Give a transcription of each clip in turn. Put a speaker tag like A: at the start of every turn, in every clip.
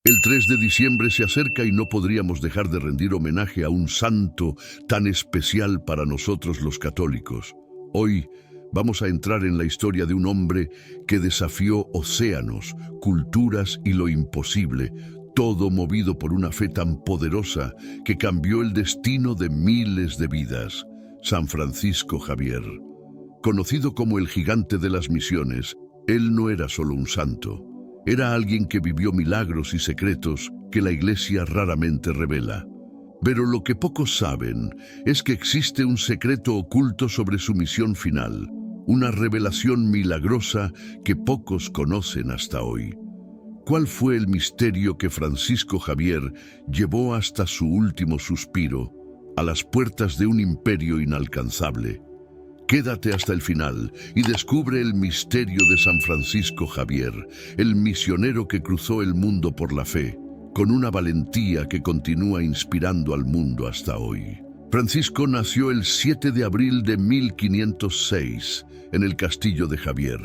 A: El 3 de diciembre se acerca y no podríamos dejar de rendir homenaje a un santo tan especial para nosotros los católicos. Hoy vamos a entrar en la historia de un hombre que desafió océanos, culturas y lo imposible, todo movido por una fe tan poderosa que cambió el destino de miles de vidas. San Francisco Javier. Conocido como el gigante de las misiones, él no era solo un santo. Era alguien que vivió milagros y secretos que la Iglesia raramente revela. Pero lo que pocos saben es que existe un secreto oculto sobre su misión final, una revelación milagrosa que pocos conocen hasta hoy. ¿Cuál fue el misterio que Francisco Javier llevó hasta su último suspiro, a las puertas de un imperio inalcanzable? Quédate hasta el final y descubre el misterio de San Francisco Javier, el misionero que cruzó el mundo por la fe, con una valentía que continúa inspirando al mundo hasta hoy. Francisco nació el 7 de abril de 1506 en el Castillo de Javier,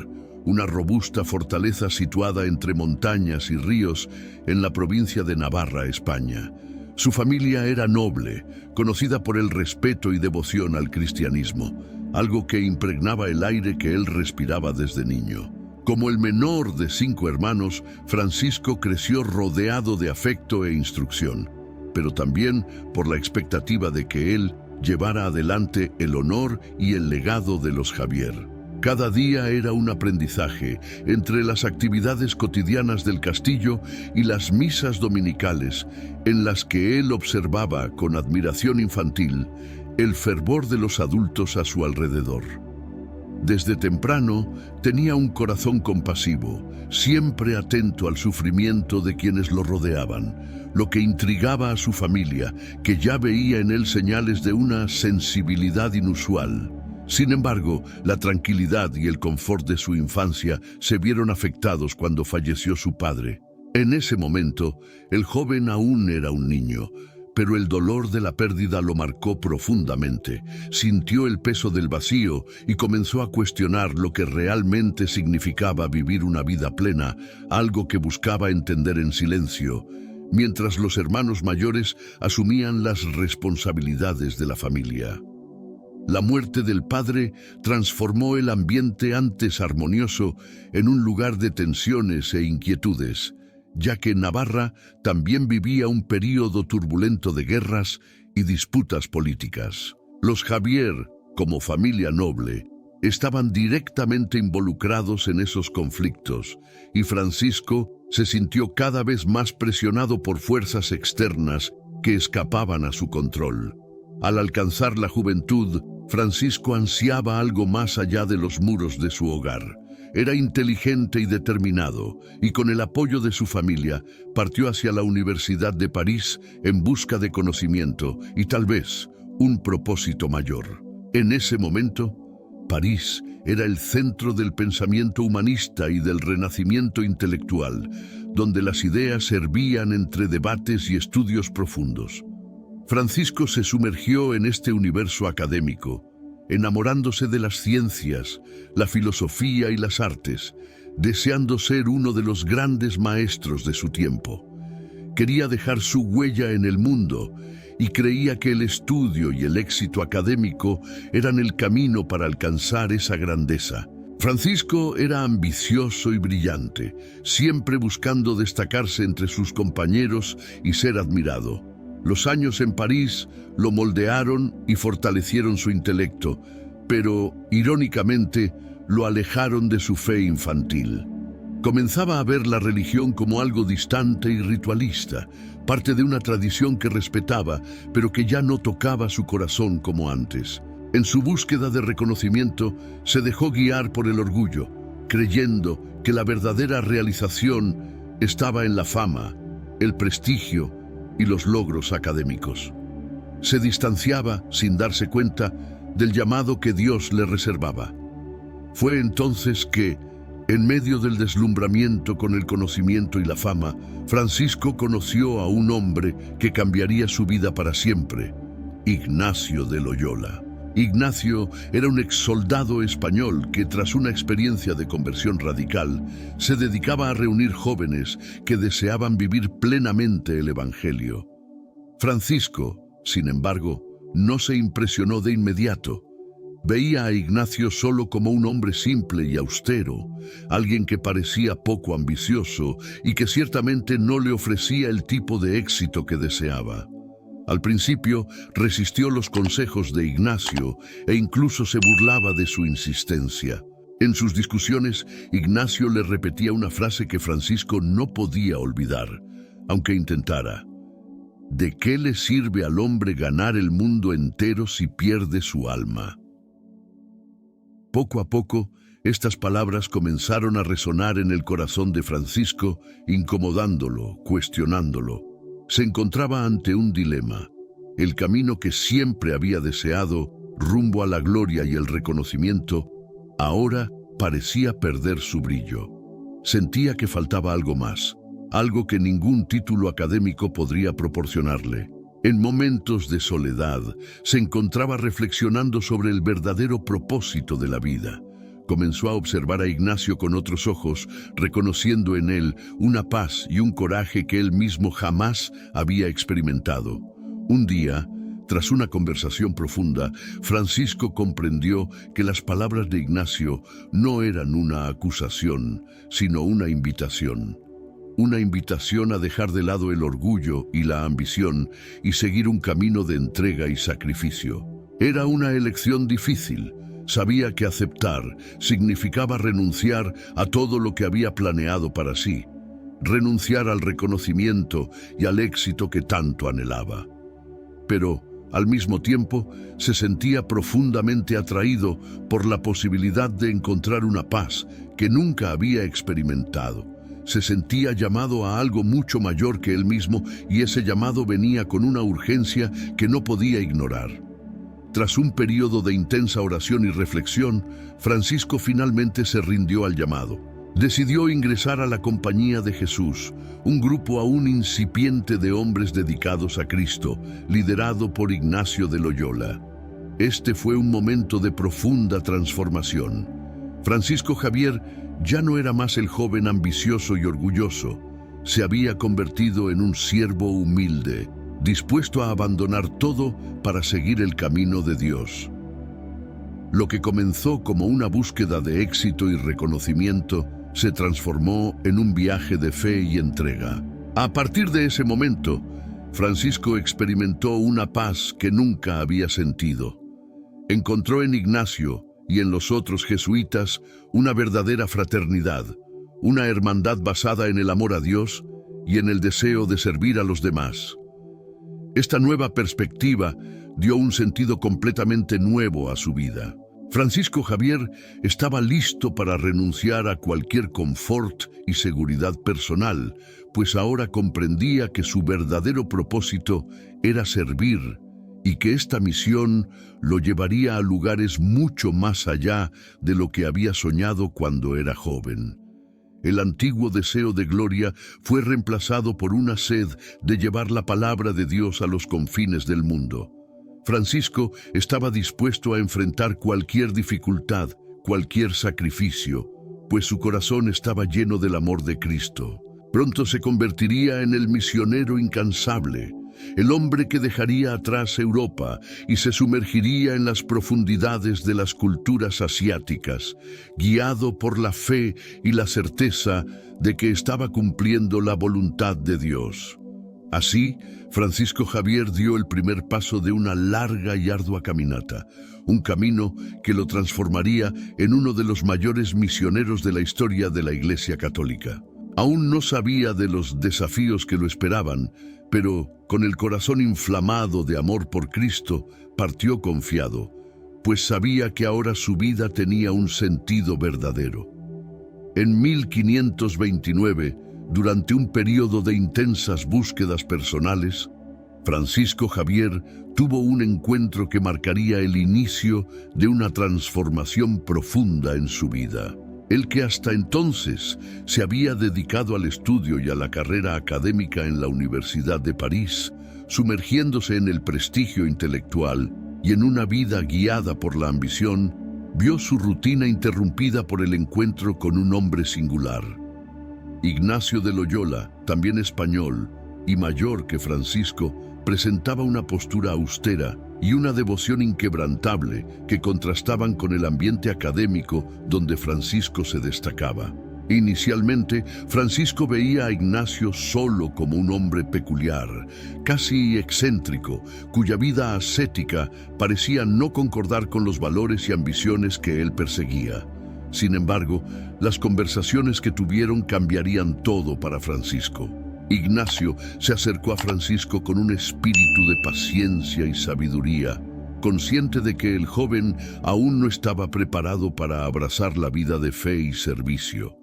A: una robusta fortaleza situada entre montañas y ríos en la provincia de Navarra, España. Su familia era noble, conocida por el respeto y devoción al cristianismo, algo que impregnaba el aire que él respiraba desde niño. Como el menor de 5 hermanos, Francisco creció rodeado de afecto e instrucción, pero también por la expectativa de que él llevara adelante el honor y el legado de los Javier. Cada día era un aprendizaje entre las actividades cotidianas del castillo y las misas dominicales, en las que él observaba con admiración infantil el fervor de los adultos a su alrededor. Desde temprano tenía un corazón compasivo, siempre atento al sufrimiento de quienes lo rodeaban, lo que intrigaba a su familia, que ya veía en él señales de una sensibilidad inusual. Sin embargo, la tranquilidad y el confort de su infancia se vieron afectados cuando falleció su padre. En ese momento, el joven aún era un niño, pero el dolor de la pérdida lo marcó profundamente. Sintió el peso del vacío y comenzó a cuestionar lo que realmente significaba vivir una vida plena, algo que buscaba entender en silencio, mientras los hermanos mayores asumían las responsabilidades de la familia. La muerte del padre transformó el ambiente antes armonioso en un lugar de tensiones e inquietudes, ya que Navarra también vivía un período turbulento de guerras y disputas políticas. Los Javier, como familia noble, estaban directamente involucrados en esos conflictos, y Francisco se sintió cada vez más presionado por fuerzas externas que escapaban a su control. Al alcanzar la juventud, Francisco ansiaba algo más allá de los muros de su hogar. Era inteligente y determinado, y con el apoyo de su familia, partió hacia la Universidad de París en busca de conocimiento y tal vez un propósito mayor. En ese momento, París era el centro del pensamiento humanista y del renacimiento intelectual, donde las ideas hervían entre debates y estudios profundos. Francisco se sumergió en este universo académico, enamorándose de las ciencias, la filosofía y las artes, deseando ser uno de los grandes maestros de su tiempo. Quería dejar su huella en el mundo y creía que el estudio y el éxito académico eran el camino para alcanzar esa grandeza. Francisco era ambicioso y brillante, siempre buscando destacarse entre sus compañeros y ser admirado. Los años en París lo moldearon y fortalecieron su intelecto, pero, irónicamente, lo alejaron de su fe infantil. Comenzaba a ver la religión como algo distante y ritualista, parte de una tradición que respetaba, pero que ya no tocaba su corazón como antes. En su búsqueda de reconocimiento, se dejó guiar por el orgullo, creyendo que la verdadera realización estaba en la fama, el prestigio y los logros académicos. Se distanciaba, sin darse cuenta, del llamado que Dios le reservaba. Fue entonces que, en medio del deslumbramiento con el conocimiento y la fama, Francisco conoció a un hombre que cambiaría su vida para siempre, Ignacio de Loyola. Ignacio era un exsoldado español que, tras una experiencia de conversión radical, se dedicaba a reunir jóvenes que deseaban vivir plenamente el Evangelio. Francisco, sin embargo, no se impresionó de inmediato. Veía a Ignacio solo como un hombre simple y austero, alguien que parecía poco ambicioso y que ciertamente no le ofrecía el tipo de éxito que deseaba. Al principio resistió los consejos de Ignacio e incluso se burlaba de su insistencia. En sus discusiones, Ignacio le repetía una frase que Francisco no podía olvidar, aunque intentara: ¿de qué le sirve al hombre ganar el mundo entero si pierde su alma? Poco a poco, estas palabras comenzaron a resonar en el corazón de Francisco, incomodándolo, cuestionándolo. Se encontraba ante un dilema: el camino que siempre había deseado, rumbo a la gloria y el reconocimiento, ahora parecía perder su brillo. Sentía que faltaba algo más, algo que ningún título académico podría proporcionarle. En momentos de soledad, se encontraba reflexionando sobre el verdadero propósito de la vida. Comenzó a observar a Ignacio con otros ojos, reconociendo en él una paz y un coraje que él mismo jamás había experimentado. Un día, tras una conversación profunda, Francisco comprendió que las palabras de Ignacio no eran una acusación, sino una invitación. Una invitación a dejar de lado el orgullo y la ambición y seguir un camino de entrega y sacrificio. Era una elección difícil. Sabía que aceptar significaba renunciar a todo lo que había planeado para sí, renunciar al reconocimiento y al éxito que tanto anhelaba. Pero, al mismo tiempo, se sentía profundamente atraído por la posibilidad de encontrar una paz que nunca había experimentado. Se sentía llamado a algo mucho mayor que él mismo, y ese llamado venía con una urgencia que no podía ignorar. Tras un periodo de intensa oración y reflexión, Francisco finalmente se rindió al llamado. Decidió ingresar a la Compañía de Jesús, un grupo aún incipiente de hombres dedicados a Cristo, liderado por Ignacio de Loyola. Este fue un momento de profunda transformación. Francisco Javier ya no era más el joven ambicioso y orgulloso. Se había convertido en un siervo humilde, dispuesto a abandonar todo para seguir el camino de Dios. Lo que comenzó como una búsqueda de éxito y reconocimiento se transformó en un viaje de fe y entrega. A partir de ese momento, Francisco experimentó una paz que nunca había sentido. Encontró en Ignacio y en los otros jesuitas una verdadera fraternidad, una hermandad basada en el amor a Dios y en el deseo de servir a los demás. Esta nueva perspectiva dio un sentido completamente nuevo a su vida. Francisco Javier estaba listo para renunciar a cualquier confort y seguridad personal, pues ahora comprendía que su verdadero propósito era servir y que esta misión lo llevaría a lugares mucho más allá de lo que había soñado cuando era joven. El antiguo deseo de gloria fue reemplazado por una sed de llevar la palabra de Dios a los confines del mundo. Francisco estaba dispuesto a enfrentar cualquier dificultad, cualquier sacrificio, pues su corazón estaba lleno del amor de Cristo. Pronto se convertiría en el misionero incansable, el hombre que dejaría atrás Europa y se sumergiría en las profundidades de las culturas asiáticas, guiado por la fe y la certeza de que estaba cumpliendo la voluntad de Dios. Así, Francisco Javier dio el primer paso de una larga y ardua caminata, un camino que lo transformaría en uno de los mayores misioneros de la historia de la Iglesia Católica. Aún no sabía de los desafíos que lo esperaban, pero con el corazón inflamado de amor por Cristo, partió confiado, pues sabía que ahora su vida tenía un sentido verdadero. En 1529, durante un periodo de intensas búsquedas personales, Francisco Javier tuvo un encuentro que marcaría el inicio de una transformación profunda en su vida. El que hasta entonces se había dedicado al estudio y a la carrera académica en la Universidad de París, sumergiéndose en el prestigio intelectual, y en una vida guiada por la ambición, vio su rutina interrumpida por el encuentro con un hombre singular. Ignacio de Loyola, también español y mayor que Francisco, presentaba una postura austera y una devoción inquebrantable que contrastaban con el ambiente académico donde Francisco se destacaba. Inicialmente, Francisco veía a Ignacio solo como un hombre peculiar, casi excéntrico, cuya vida ascética parecía no concordar con los valores y ambiciones que él perseguía. Sin embargo, las conversaciones que tuvieron cambiarían todo para Francisco. Ignacio se acercó a Francisco con un espíritu de paciencia y sabiduría, consciente de que el joven aún no estaba preparado para abrazar la vida de fe y servicio.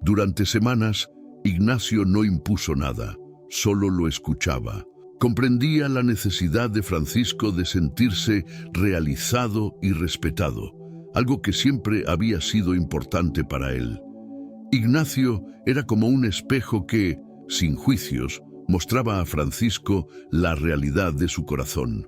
A: Durante semanas, Ignacio no impuso nada, solo lo escuchaba. Comprendía la necesidad de Francisco de sentirse realizado y respetado, algo que siempre había sido importante para él. Ignacio era como un espejo que, sin juicios, mostraba a Francisco la realidad de su corazón.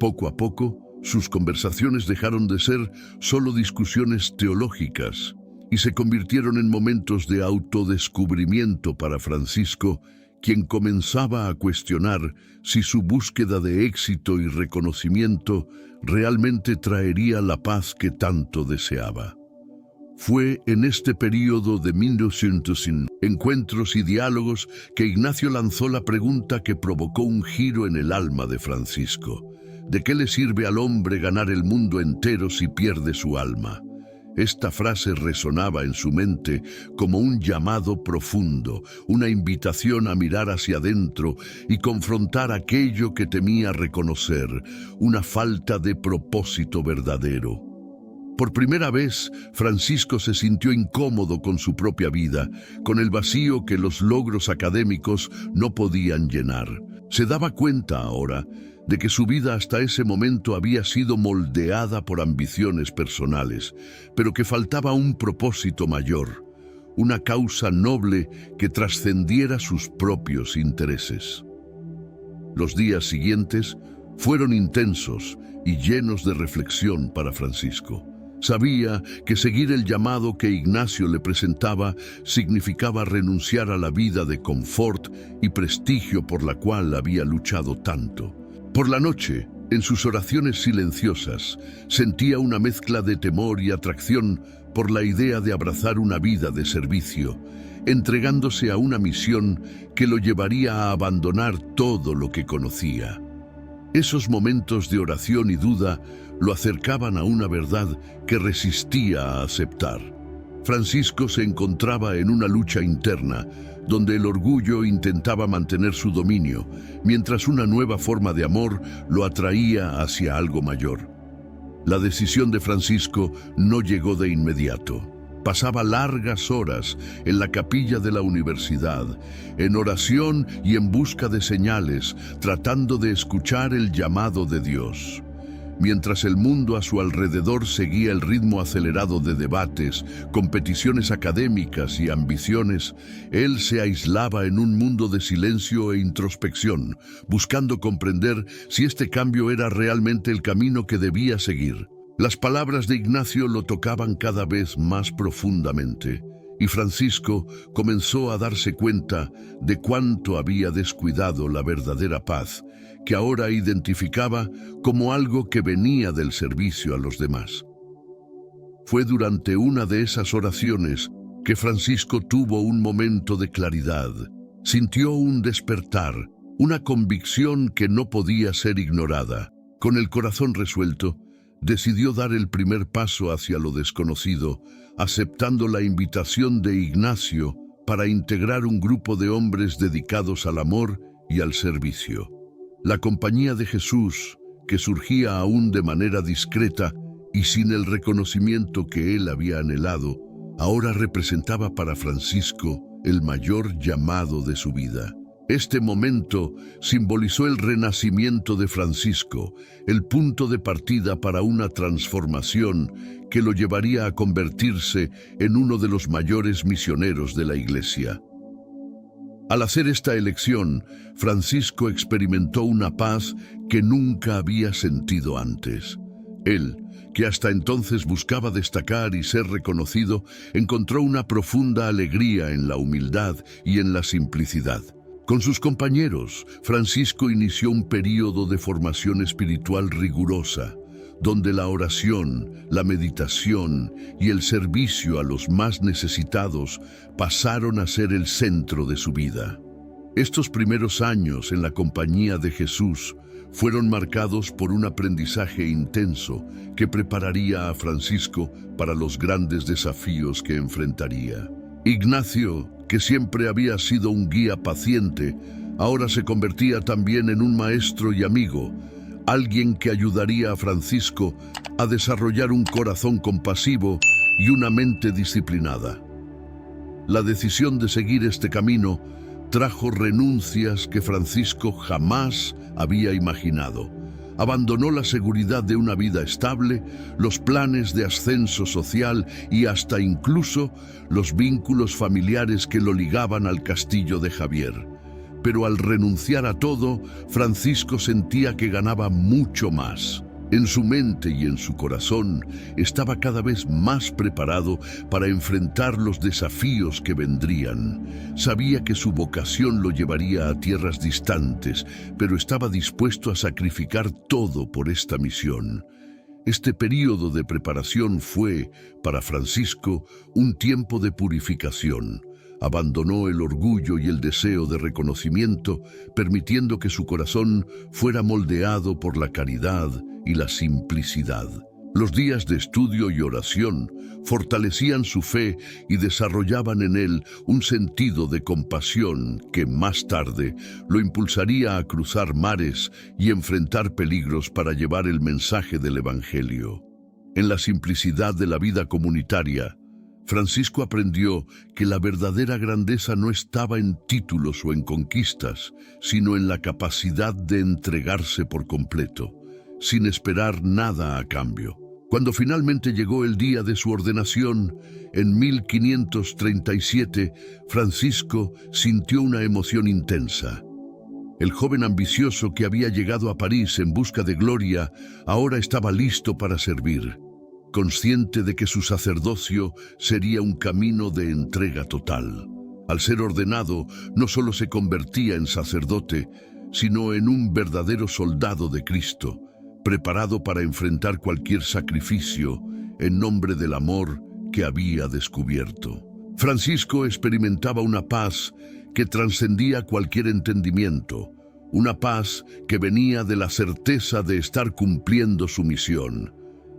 A: Poco a poco, sus conversaciones dejaron de ser solo discusiones teológicas y se convirtieron en momentos de autodescubrimiento para Francisco, quien comenzaba a cuestionar si su búsqueda de éxito y reconocimiento realmente traería la paz que tanto deseaba. Fue en este período de 1900 encuentros y diálogos que Ignacio lanzó la pregunta que provocó un giro en el alma de Francisco. ¿De qué le sirve al hombre ganar el mundo entero si pierde su alma? Esta frase resonaba en su mente como un llamado profundo, una invitación a mirar hacia adentro y confrontar aquello que temía reconocer, una falta de propósito verdadero. Por primera vez, Francisco se sintió incómodo con su propia vida, con el vacío que los logros académicos no podían llenar. Se daba cuenta ahora de que su vida hasta ese momento había sido moldeada por ambiciones personales, pero que faltaba un propósito mayor, una causa noble que trascendiera sus propios intereses. Los días siguientes fueron intensos y llenos de reflexión para Francisco. Sabía que seguir el llamado que Ignacio le presentaba significaba renunciar a la vida de confort y prestigio por la cual había luchado tanto. Por la noche, en sus oraciones silenciosas, sentía una mezcla de temor y atracción por la idea de abrazar una vida de servicio, entregándose a una misión que lo llevaría a abandonar todo lo que conocía. Esos momentos de oración y duda lo acercaban a una verdad que resistía a aceptar. Francisco se encontraba en una lucha interna, donde el orgullo intentaba mantener su dominio, mientras una nueva forma de amor lo atraía hacia algo mayor. La decisión de Francisco no llegó de inmediato. Pasaba largas horas en la capilla de la universidad, en oración y en busca de señales, tratando de escuchar el llamado de Dios. Mientras el mundo a su alrededor seguía el ritmo acelerado de debates, competiciones académicas y ambiciones, él se aislaba en un mundo de silencio e introspección, buscando comprender si este cambio era realmente el camino que debía seguir. Las palabras de Ignacio lo tocaban cada vez más profundamente, y Francisco comenzó a darse cuenta de cuánto había descuidado la verdadera paz, que ahora identificaba como algo que venía del servicio a los demás. Fue durante una de esas oraciones que Francisco tuvo un momento de claridad. Sintió un despertar, una convicción que no podía ser ignorada. Con el corazón resuelto, decidió dar el primer paso hacia lo desconocido, aceptando la invitación de Ignacio para integrar un grupo de hombres dedicados al amor y al servicio. La compañía de Jesús, que surgía aún de manera discreta y sin el reconocimiento que él había anhelado, ahora representaba para Francisco el mayor llamado de su vida. Este momento simbolizó el renacimiento de Francisco, el punto de partida para una transformación que lo llevaría a convertirse en uno de los mayores misioneros de la Iglesia. Al hacer esta elección, Francisco experimentó una paz que nunca había sentido antes. Él, que hasta entonces buscaba destacar y ser reconocido, encontró una profunda alegría en la humildad y en la simplicidad. Con sus compañeros, Francisco inició un período de formación espiritual rigurosa, donde la oración, la meditación y el servicio a los más necesitados pasaron a ser el centro de su vida. Estos primeros años en la compañía de Jesús fueron marcados por un aprendizaje intenso que prepararía a Francisco para los grandes desafíos que enfrentaría. Ignacio, que siempre había sido un guía paciente, ahora se convertía también en un maestro y amigo, alguien que ayudaría a Francisco a desarrollar un corazón compasivo y una mente disciplinada. La decisión de seguir este camino trajo renuncias que Francisco jamás había imaginado. Abandonó la seguridad de una vida estable, los planes de ascenso social y hasta incluso los vínculos familiares que lo ligaban al castillo de Javier. Pero al renunciar a todo, Francisco sentía que ganaba mucho más. En su mente y en su corazón estaba cada vez más preparado para enfrentar los desafíos que vendrían. Sabía que su vocación lo llevaría a tierras distantes, pero estaba dispuesto a sacrificar todo por esta misión. Este período de preparación fue, para Francisco, un tiempo de purificación. Abandonó el orgullo y el deseo de reconocimiento, permitiendo que su corazón fuera moldeado por la caridad y la simplicidad. Los días de estudio y oración fortalecían su fe y desarrollaban en él un sentido de compasión que más tarde lo impulsaría a cruzar mares y enfrentar peligros para llevar el mensaje del Evangelio. En la simplicidad de la vida comunitaria, Francisco aprendió que la verdadera grandeza no estaba en títulos o en conquistas, sino en la capacidad de entregarse por completo, sin esperar nada a cambio. Cuando finalmente llegó el día de su ordenación, en 1537, Francisco sintió una emoción intensa. El joven ambicioso que había llegado a París en busca de gloria, ahora estaba listo para servir. Consciente de que su sacerdocio sería un camino de entrega total. Al ser ordenado, no solo se convertía en sacerdote, sino en un verdadero soldado de Cristo, preparado para enfrentar cualquier sacrificio en nombre del amor que había descubierto. Francisco experimentaba una paz que trascendía cualquier entendimiento, una paz que venía de la certeza de estar cumpliendo su misión.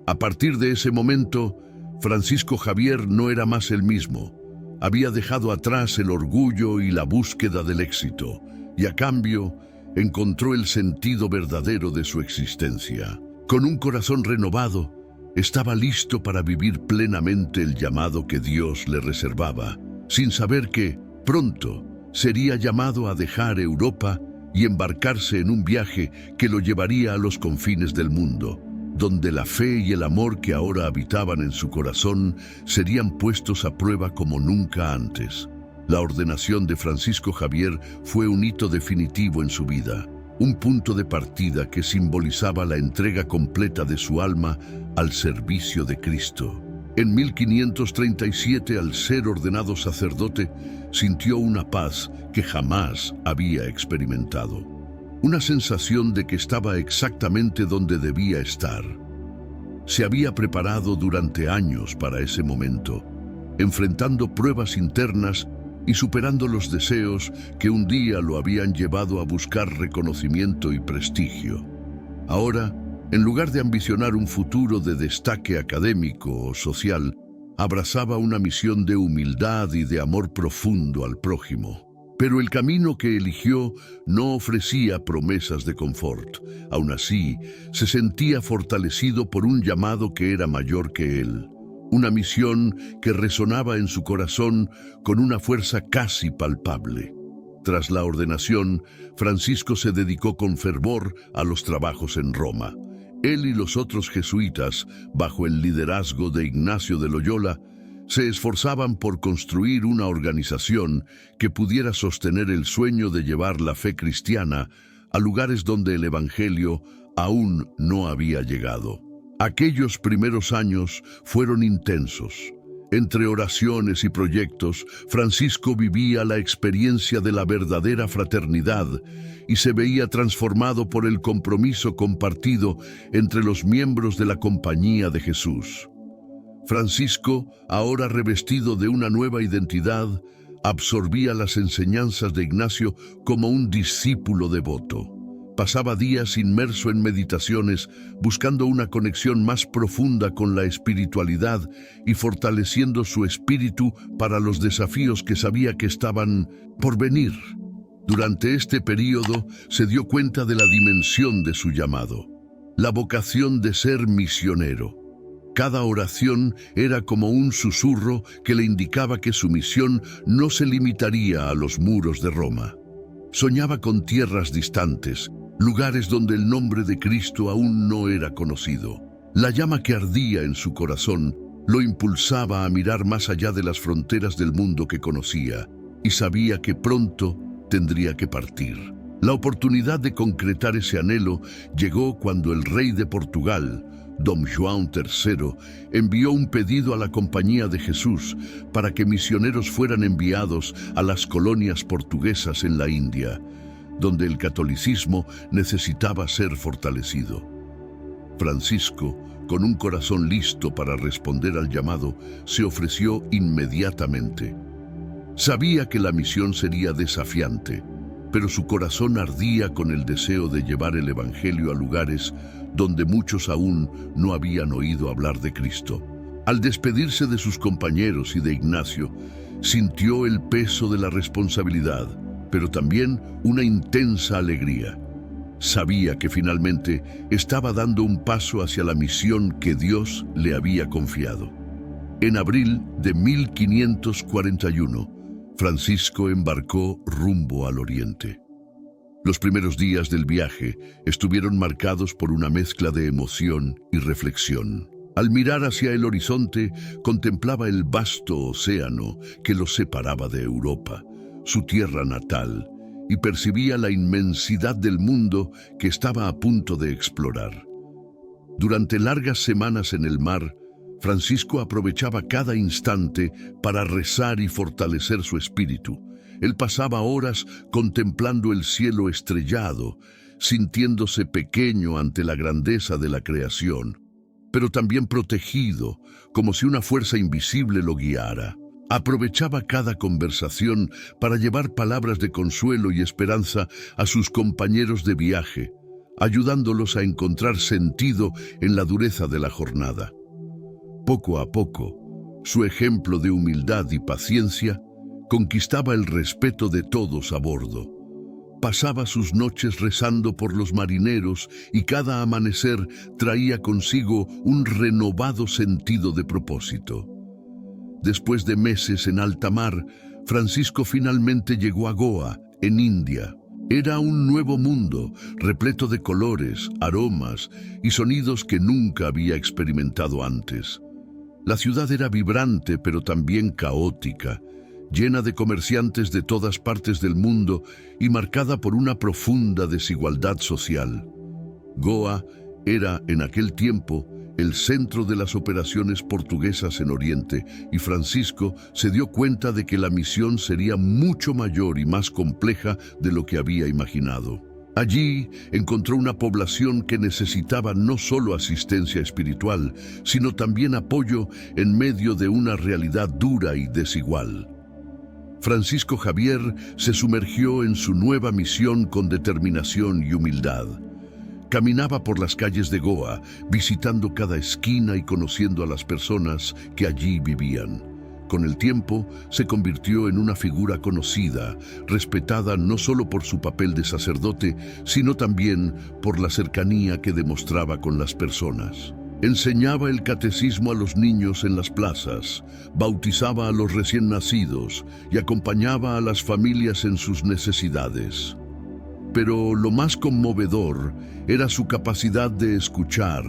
A: A partir de ese momento, Francisco Javier no era más el mismo. Había dejado atrás el orgullo y la búsqueda del éxito, y a cambio encontró el sentido verdadero de su existencia. Con un corazón renovado, estaba listo para vivir plenamente el llamado que Dios le reservaba, sin saber que, pronto, sería llamado a dejar Europa y embarcarse en un viaje que lo llevaría a los confines del mundo, donde la fe y el amor que ahora habitaban en su corazón serían puestos a prueba como nunca antes. La ordenación de Francisco Javier fue un hito definitivo en su vida, un punto de partida que simbolizaba la entrega completa de su alma al servicio de Cristo. En 1537, al ser ordenado sacerdote, sintió una paz que jamás había experimentado. Una sensación de que estaba exactamente donde debía estar. Se había preparado durante años para ese momento, enfrentando pruebas internas y superando los deseos que un día lo habían llevado a buscar reconocimiento y prestigio. Ahora, en lugar de ambicionar un futuro de destaque académico o social, abrazaba una misión de humildad y de amor profundo al prójimo. Pero el camino que eligió no ofrecía promesas de confort. Aún así, se sentía fortalecido por un llamado que era mayor que él. Una misión que resonaba en su corazón con una fuerza casi palpable. Tras la ordenación, Francisco se dedicó con fervor a los trabajos en Roma. Él y los otros jesuitas, bajo el liderazgo de Ignacio de Loyola, Se esforzaban por construir una organización que pudiera sostener el sueño de llevar la fe cristiana a lugares donde el Evangelio aún no había llegado. Aquellos primeros años fueron intensos. Entre oraciones y proyectos, Francisco vivía la experiencia de la verdadera fraternidad y se veía transformado por el compromiso compartido entre los miembros de la Compañía de Jesús. Francisco, ahora revestido de una nueva identidad, absorbía las enseñanzas de Ignacio como un discípulo devoto. Pasaba días inmerso en meditaciones, buscando una conexión más profunda con la espiritualidad y fortaleciendo su espíritu para los desafíos que sabía que estaban por venir. Durante este período se dio cuenta de la dimensión de su llamado, la vocación de ser misionero. Cada oración era como un susurro que le indicaba que su misión no se limitaría a los muros de Roma. Soñaba con tierras distantes, lugares donde el nombre de Cristo aún no era conocido. La llama que ardía en su corazón lo impulsaba a mirar más allá de las fronteras del mundo que conocía, y sabía que pronto tendría que partir. La oportunidad de concretar ese anhelo llegó cuando el rey de Portugal, Dom João III, envió un pedido a la Compañía de Jesús para que misioneros fueran enviados a las colonias portuguesas en la India, donde el catolicismo necesitaba ser fortalecido. Francisco, con un corazón listo para responder al llamado, se ofreció inmediatamente. Sabía que la misión sería desafiante, pero su corazón ardía con el deseo de llevar el Evangelio a lugares donde muchos aún no habían oído hablar de Cristo. Al despedirse de sus compañeros y de Ignacio, sintió el peso de la responsabilidad, pero también una intensa alegría. Sabía que finalmente estaba dando un paso hacia la misión que Dios le había confiado. En abril de 1541, Francisco embarcó rumbo al oriente. Los primeros días del viaje estuvieron marcados por una mezcla de emoción y reflexión. Al mirar hacia el horizonte, contemplaba el vasto océano que lo separaba de Europa, su tierra natal, y percibía la inmensidad del mundo que estaba a punto de explorar. Durante largas semanas en el mar, Francisco aprovechaba cada instante para rezar y fortalecer su espíritu. Él pasaba horas contemplando el cielo estrellado, sintiéndose pequeño ante la grandeza de la creación, pero también protegido, como si una fuerza invisible lo guiara. Aprovechaba cada conversación para llevar palabras de consuelo y esperanza a sus compañeros de viaje, ayudándolos a encontrar sentido en la dureza de la jornada. Poco a poco, su ejemplo de humildad y paciencia conquistaba el respeto de todos a bordo. Pasaba sus noches rezando por los marineros y cada amanecer traía consigo un renovado sentido de propósito. Después de meses en alta mar, Francisco finalmente llegó a Goa, en India. Era un nuevo mundo, repleto de colores, aromas y sonidos que nunca había experimentado antes. La ciudad era vibrante, pero también caótica, llena de comerciantes de todas partes del mundo y marcada por una profunda desigualdad social. Goa era, en aquel tiempo, el centro de las operaciones portuguesas en Oriente, y Francisco se dio cuenta de que la misión sería mucho mayor y más compleja de lo que había imaginado. Allí encontró una población que necesitaba no solo asistencia espiritual, sino también apoyo en medio de una realidad dura y desigual. Francisco Javier se sumergió en su nueva misión con determinación y humildad. Caminaba por las calles de Goa, visitando cada esquina y conociendo a las personas que allí vivían. Con el tiempo, se convirtió en una figura conocida, respetada no solo por su papel de sacerdote, sino también por la cercanía que demostraba con las personas. Enseñaba el catecismo a los niños en las plazas, bautizaba a los recién nacidos y acompañaba a las familias en sus necesidades. pero lo más conmovedor era su capacidad de escuchar,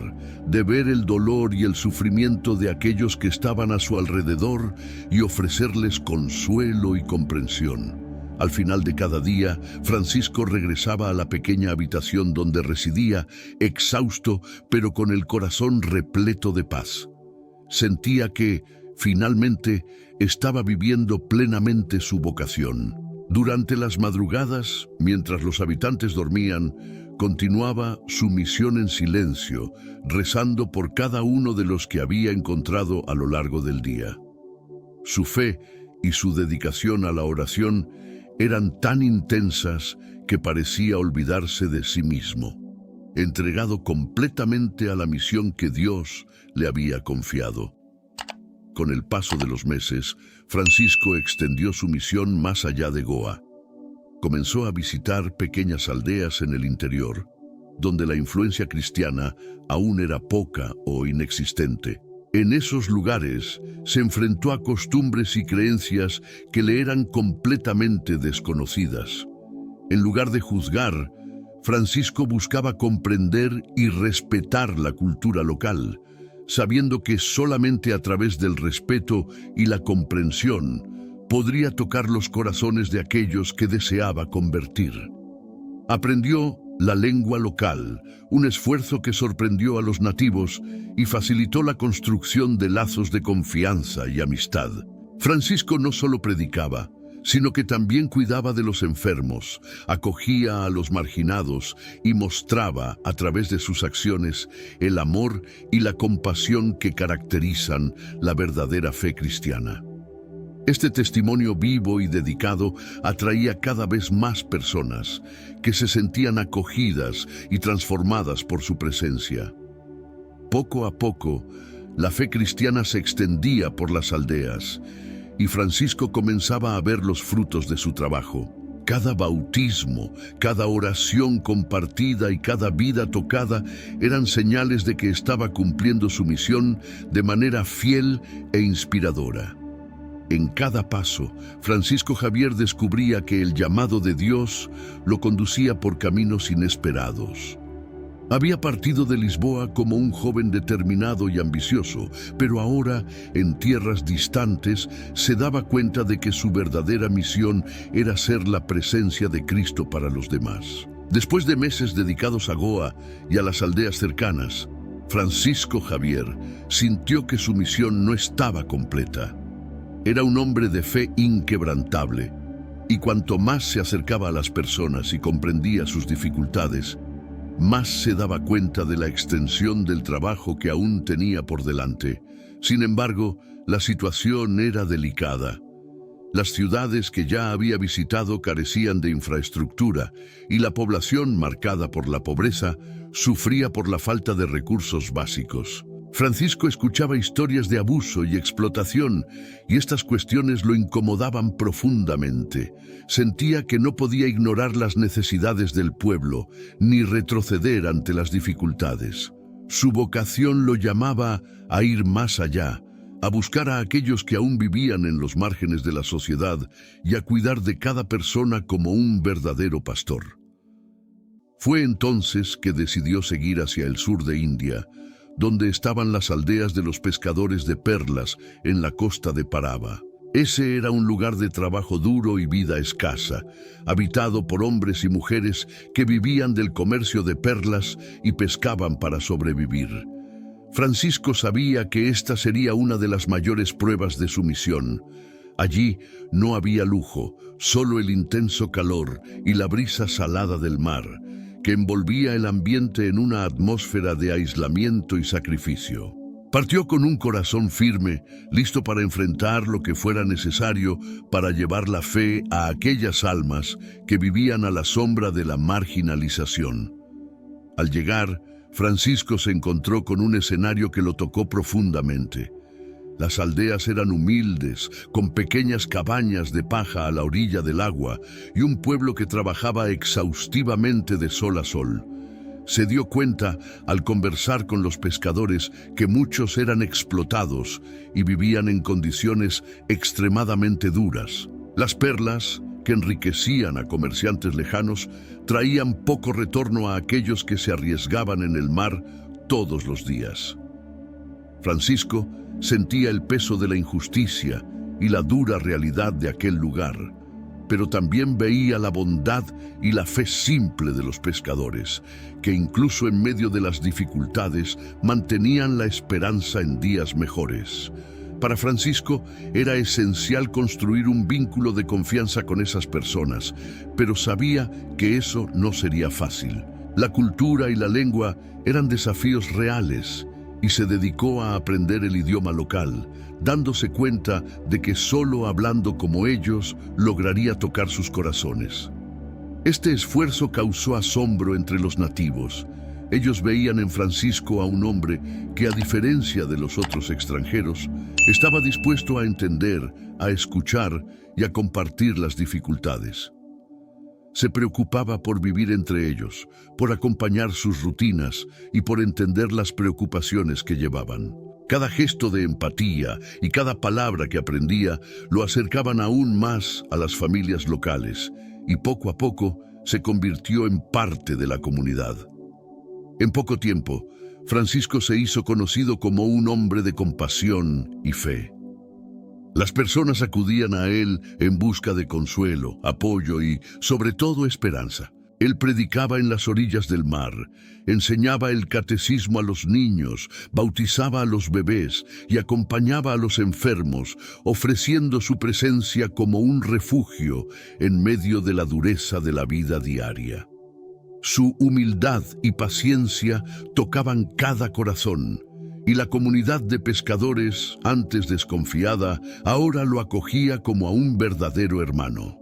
A: de ver el dolor y el sufrimiento de aquellos que estaban a su alrededor y ofrecerles consuelo y comprensión. Al final de cada día, Francisco regresaba a la pequeña habitación donde residía, exhausto, pero con el corazón repleto de paz. Sentía que, finalmente, estaba viviendo plenamente su vocación. Durante las madrugadas, mientras los habitantes dormían, continuaba su misión en silencio, rezando por cada uno de los que había encontrado a lo largo del día. Su fe y su dedicación a la oración eran tan intensas que parecía olvidarse de sí mismo, entregado completamente a la misión que Dios le había confiado. Con el paso de los meses, Francisco extendió su misión más allá de Goa. Comenzó a visitar pequeñas aldeas en el interior, donde la influencia cristiana aún era poca o inexistente. En esos lugares se enfrentó a costumbres y creencias que le eran completamente desconocidas. En lugar de juzgar, Francisco buscaba comprender y respetar la cultura local, sabiendo que solamente a través del respeto y la comprensión podría tocar los corazones de aquellos que deseaba convertir. Aprendió la lengua local, un esfuerzo que sorprendió a los nativos y facilitó la construcción de lazos de confianza y amistad. Francisco no solo predicaba, sino que también cuidaba de los enfermos, acogía a los marginados y mostraba, a través de sus acciones, el amor y la compasión que caracterizan la verdadera fe cristiana. Este testimonio vivo y dedicado atraía cada vez más personas que se sentían acogidas y transformadas por su presencia. Poco a poco, la fe cristiana se extendía por las aldeas y Francisco comenzaba a ver los frutos de su trabajo. Cada bautismo, cada oración compartida y cada vida tocada eran señales de que estaba cumpliendo su misión de manera fiel e inspiradora. En cada paso, Francisco Javier descubría que el llamado de Dios lo conducía por caminos inesperados. Había partido de Lisboa como un joven determinado y ambicioso, pero ahora, en tierras distantes, se daba cuenta de que su verdadera misión era ser la presencia de Cristo para los demás. Después de meses dedicados a Goa y a las aldeas cercanas, Francisco Javier sintió que su misión no estaba completa. Era un hombre de fe inquebrantable, y cuanto más se acercaba a las personas y comprendía sus dificultades, más se daba cuenta de la extensión del trabajo que aún tenía por delante. Sin embargo, la situación era delicada. Las ciudades que ya había visitado carecían de infraestructura y la población, marcada por la pobreza, sufría por la falta de recursos básicos. Francisco escuchaba historias de abuso y explotación, y estas cuestiones lo incomodaban profundamente. Sentía que no podía ignorar las necesidades del pueblo, ni retroceder ante las dificultades. Su vocación lo llamaba a ir más allá, a buscar a aquellos que aún vivían en los márgenes de la sociedad y a cuidar de cada persona como un verdadero pastor. Fue entonces que decidió seguir hacia el sur de India, donde estaban las aldeas de los pescadores de perlas en la costa de Parava. Ese era un lugar de trabajo duro y vida escasa, habitado por hombres y mujeres que vivían del comercio de perlas y pescaban para sobrevivir. Francisco sabía que esta sería una de las mayores pruebas de su misión. Allí no había lujo, solo el intenso calor y la brisa salada del mar, que envolvía el ambiente en una atmósfera de aislamiento y sacrificio. Partió con un corazón firme, listo para enfrentar lo que fuera necesario para llevar la fe a aquellas almas que vivían a la sombra de la marginalización. Al llegar, Francisco se encontró con un escenario que lo tocó profundamente. Las aldeas eran humildes, con pequeñas cabañas de paja a la orilla del agua y un pueblo que trabajaba exhaustivamente de sol a sol. Se dio cuenta, al conversar con los pescadores, que muchos eran explotados y vivían en condiciones extremadamente duras. Las perlas, que enriquecían a comerciantes lejanos, traían poco retorno a aquellos que se arriesgaban en el mar todos los días. Francisco sentía el peso de la injusticia y la dura realidad de aquel lugar, pero también veía la bondad y la fe simple de los pescadores, que incluso en medio de las dificultades mantenían la esperanza en días mejores. Para Francisco era esencial construir un vínculo de confianza con esas personas, pero sabía que eso no sería fácil. La cultura y la lengua eran desafíos reales y se dedicó a aprender el idioma local, dándose cuenta de que solo hablando como ellos lograría tocar sus corazones. Este esfuerzo causó asombro entre los nativos. Ellos veían en Francisco a un hombre que, a diferencia de los otros extranjeros, estaba dispuesto a entender, a escuchar y a compartir las dificultades. Se preocupaba por vivir entre ellos, por acompañar sus rutinas y por entender las preocupaciones que llevaban. Cada gesto de empatía y cada palabra que aprendía lo acercaban aún más a las familias locales y poco a poco se convirtió en parte de la comunidad. En poco tiempo, Francisco se hizo conocido como un hombre de compasión y fe. Las personas acudían a él en busca de consuelo, apoyo y, sobre todo, esperanza. Él predicaba en las orillas del mar, enseñaba el catecismo a los niños, bautizaba a los bebés y acompañaba a los enfermos, ofreciendo su presencia como un refugio en medio de la dureza de la vida diaria. Su humildad y paciencia tocaban cada corazón, y la comunidad de pescadores, antes desconfiada, ahora lo acogía como a un verdadero hermano.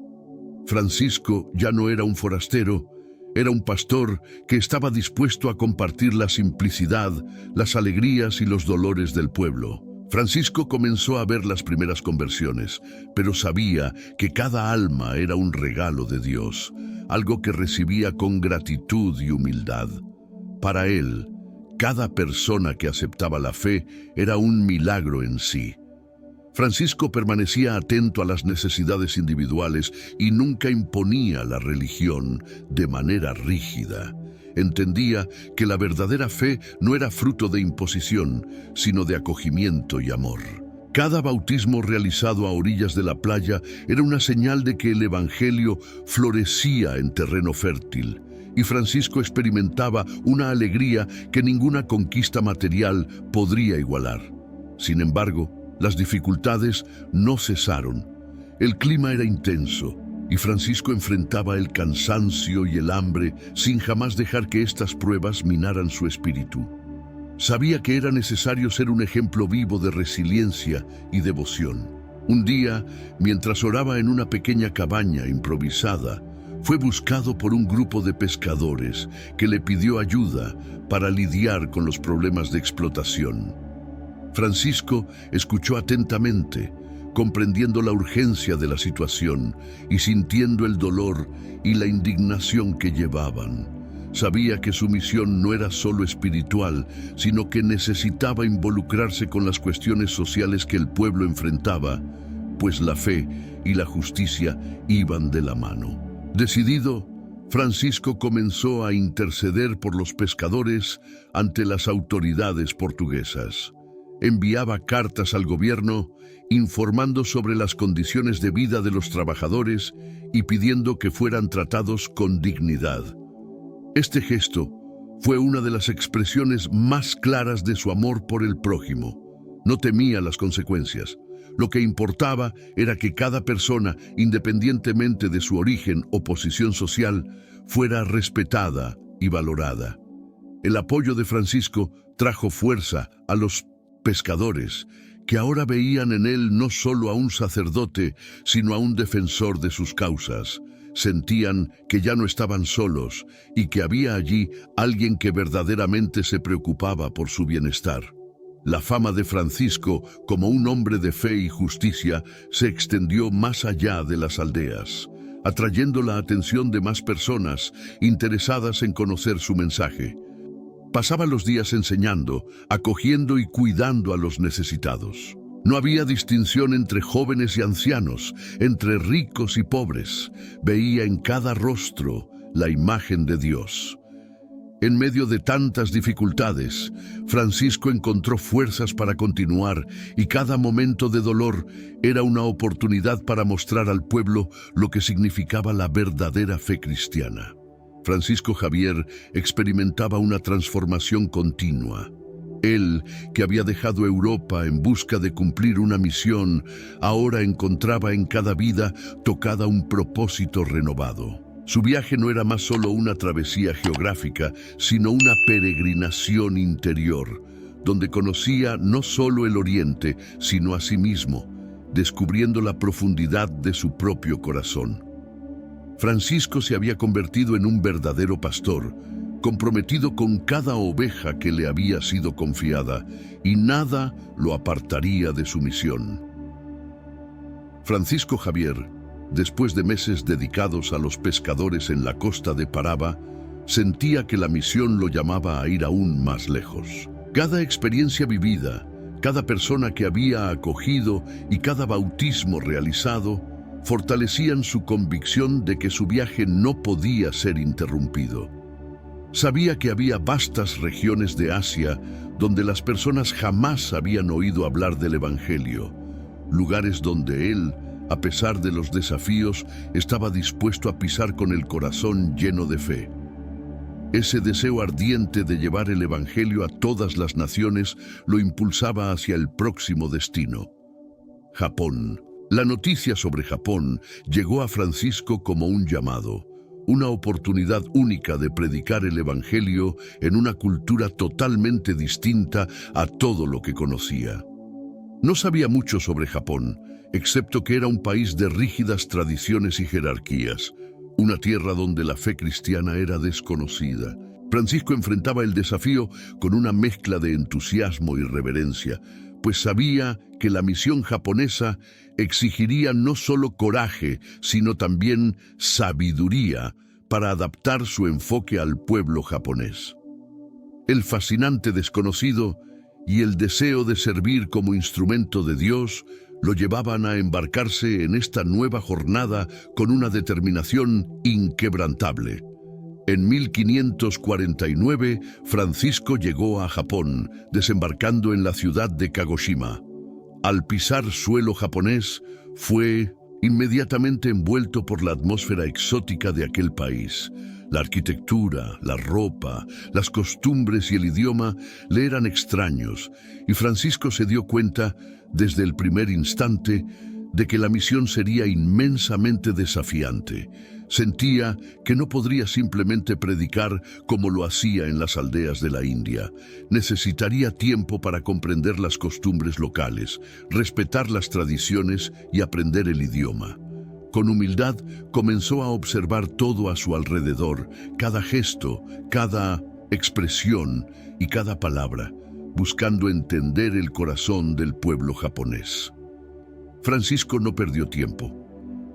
A: Francisco ya no era un forastero, era un pastor que estaba dispuesto a compartir la simplicidad, las alegrías y los dolores del pueblo. Francisco comenzó a ver las primeras conversiones, pero sabía que cada alma era un regalo de Dios, algo que recibía con gratitud y humildad. Para él, cada persona que aceptaba la fe era un milagro en sí. Francisco permanecía atento a las necesidades individuales y nunca imponía la religión de manera rígida. Entendía que la verdadera fe no era fruto de imposición, sino de acogimiento y amor. Cada bautismo realizado a orillas de la playa era una señal de que el evangelio florecía en terreno fértil, y Francisco experimentaba una alegría que ninguna conquista material podría igualar. Sin embargo, las dificultades no cesaron. El clima era intenso y Francisco enfrentaba el cansancio y el hambre sin jamás dejar que estas pruebas minaran su espíritu. Sabía que era necesario ser un ejemplo vivo de resiliencia y devoción. Un día, mientras oraba en una pequeña cabaña improvisada, fue buscado por un grupo de pescadores que le pidió ayuda para lidiar con los problemas de explotación. Francisco escuchó atentamente, comprendiendo la urgencia de la situación y sintiendo el dolor y la indignación que llevaban. Sabía que su misión no era solo espiritual, sino que necesitaba involucrarse con las cuestiones sociales que el pueblo enfrentaba, pues la fe y la justicia iban de la mano. Decidido, Francisco comenzó a interceder por los pescadores ante las autoridades portuguesas. Enviaba cartas al gobierno informando sobre las condiciones de vida de los trabajadores y pidiendo que fueran tratados con dignidad. Este gesto fue una de las expresiones más claras de su amor por el prójimo. No temía las consecuencias. Lo que importaba era que cada persona, independientemente de su origen o posición social, fuera respetada y valorada. El apoyo de Francisco trajo fuerza a los pescadores, que ahora veían en él no solo a un sacerdote, sino a un defensor de sus causas. Sentían que ya no estaban solos y que había allí alguien que verdaderamente se preocupaba por su bienestar. La fama de Francisco como un hombre de fe y justicia se extendió más allá de las aldeas, atrayendo la atención de más personas interesadas en conocer su mensaje. Pasaba los días enseñando, acogiendo y cuidando a los necesitados. No había distinción entre jóvenes y ancianos, entre ricos y pobres. Veía en cada rostro la imagen de Dios. En medio de tantas dificultades, Francisco encontró fuerzas para continuar y cada momento de dolor era una oportunidad para mostrar al pueblo lo que significaba la verdadera fe cristiana. Francisco Javier experimentaba una transformación continua. Él, que había dejado Europa en busca de cumplir una misión, ahora encontraba en cada vida tocada un propósito renovado. Su viaje no era más solo una travesía geográfica, sino una peregrinación interior, donde conocía no solo el Oriente, sino a sí mismo, descubriendo la profundidad de su propio corazón. Francisco se había convertido en un verdadero pastor, comprometido con cada oveja que le había sido confiada, y nada lo apartaría de su misión. Francisco Javier, después de meses dedicados a los pescadores en la costa de Paraba, sentía que la misión lo llamaba a ir aún más lejos. Cada experiencia vivida, cada persona que había acogido y cada bautismo realizado, fortalecían su convicción de que su viaje no podía ser interrumpido. Sabía que había vastas regiones de Asia donde las personas jamás habían oído hablar del Evangelio, lugares donde él, a pesar de los desafíos, estaba dispuesto a pisar con el corazón lleno de fe. Ese deseo ardiente de llevar el Evangelio a todas las naciones lo impulsaba hacia el próximo destino: Japón. La noticia sobre Japón llegó a Francisco como un llamado, una oportunidad única de predicar el Evangelio en una cultura totalmente distinta a todo lo que conocía. No sabía mucho sobre Japón, excepto que era un país de rígidas tradiciones y jerarquías, una tierra donde la fe cristiana era desconocida. Francisco enfrentaba el desafío con una mezcla de entusiasmo y reverencia, pues sabía que la misión japonesa exigiría no solo coraje, sino también sabiduría para adaptar su enfoque al pueblo japonés. El fascinante desconocido y el deseo de servir como instrumento de Dios lo llevaban a embarcarse en esta nueva jornada con una determinación inquebrantable. En 1549, Francisco llegó a Japón, desembarcando en la ciudad de Kagoshima. Al pisar suelo japonés, fue inmediatamente envuelto por la atmósfera exótica de aquel país. La arquitectura, la ropa, las costumbres y el idioma le eran extraños, y Francisco se dio cuenta, desde el primer instante, de que la misión sería inmensamente desafiante. Sentía que no podría simplemente predicar como lo hacía en las aldeas de la India. Necesitaría tiempo para comprender las costumbres locales, respetar las tradiciones y aprender el idioma. Con humildad comenzó a observar todo a su alrededor, cada gesto, cada expresión y cada palabra, buscando entender el corazón del pueblo japonés. Francisco no perdió tiempo.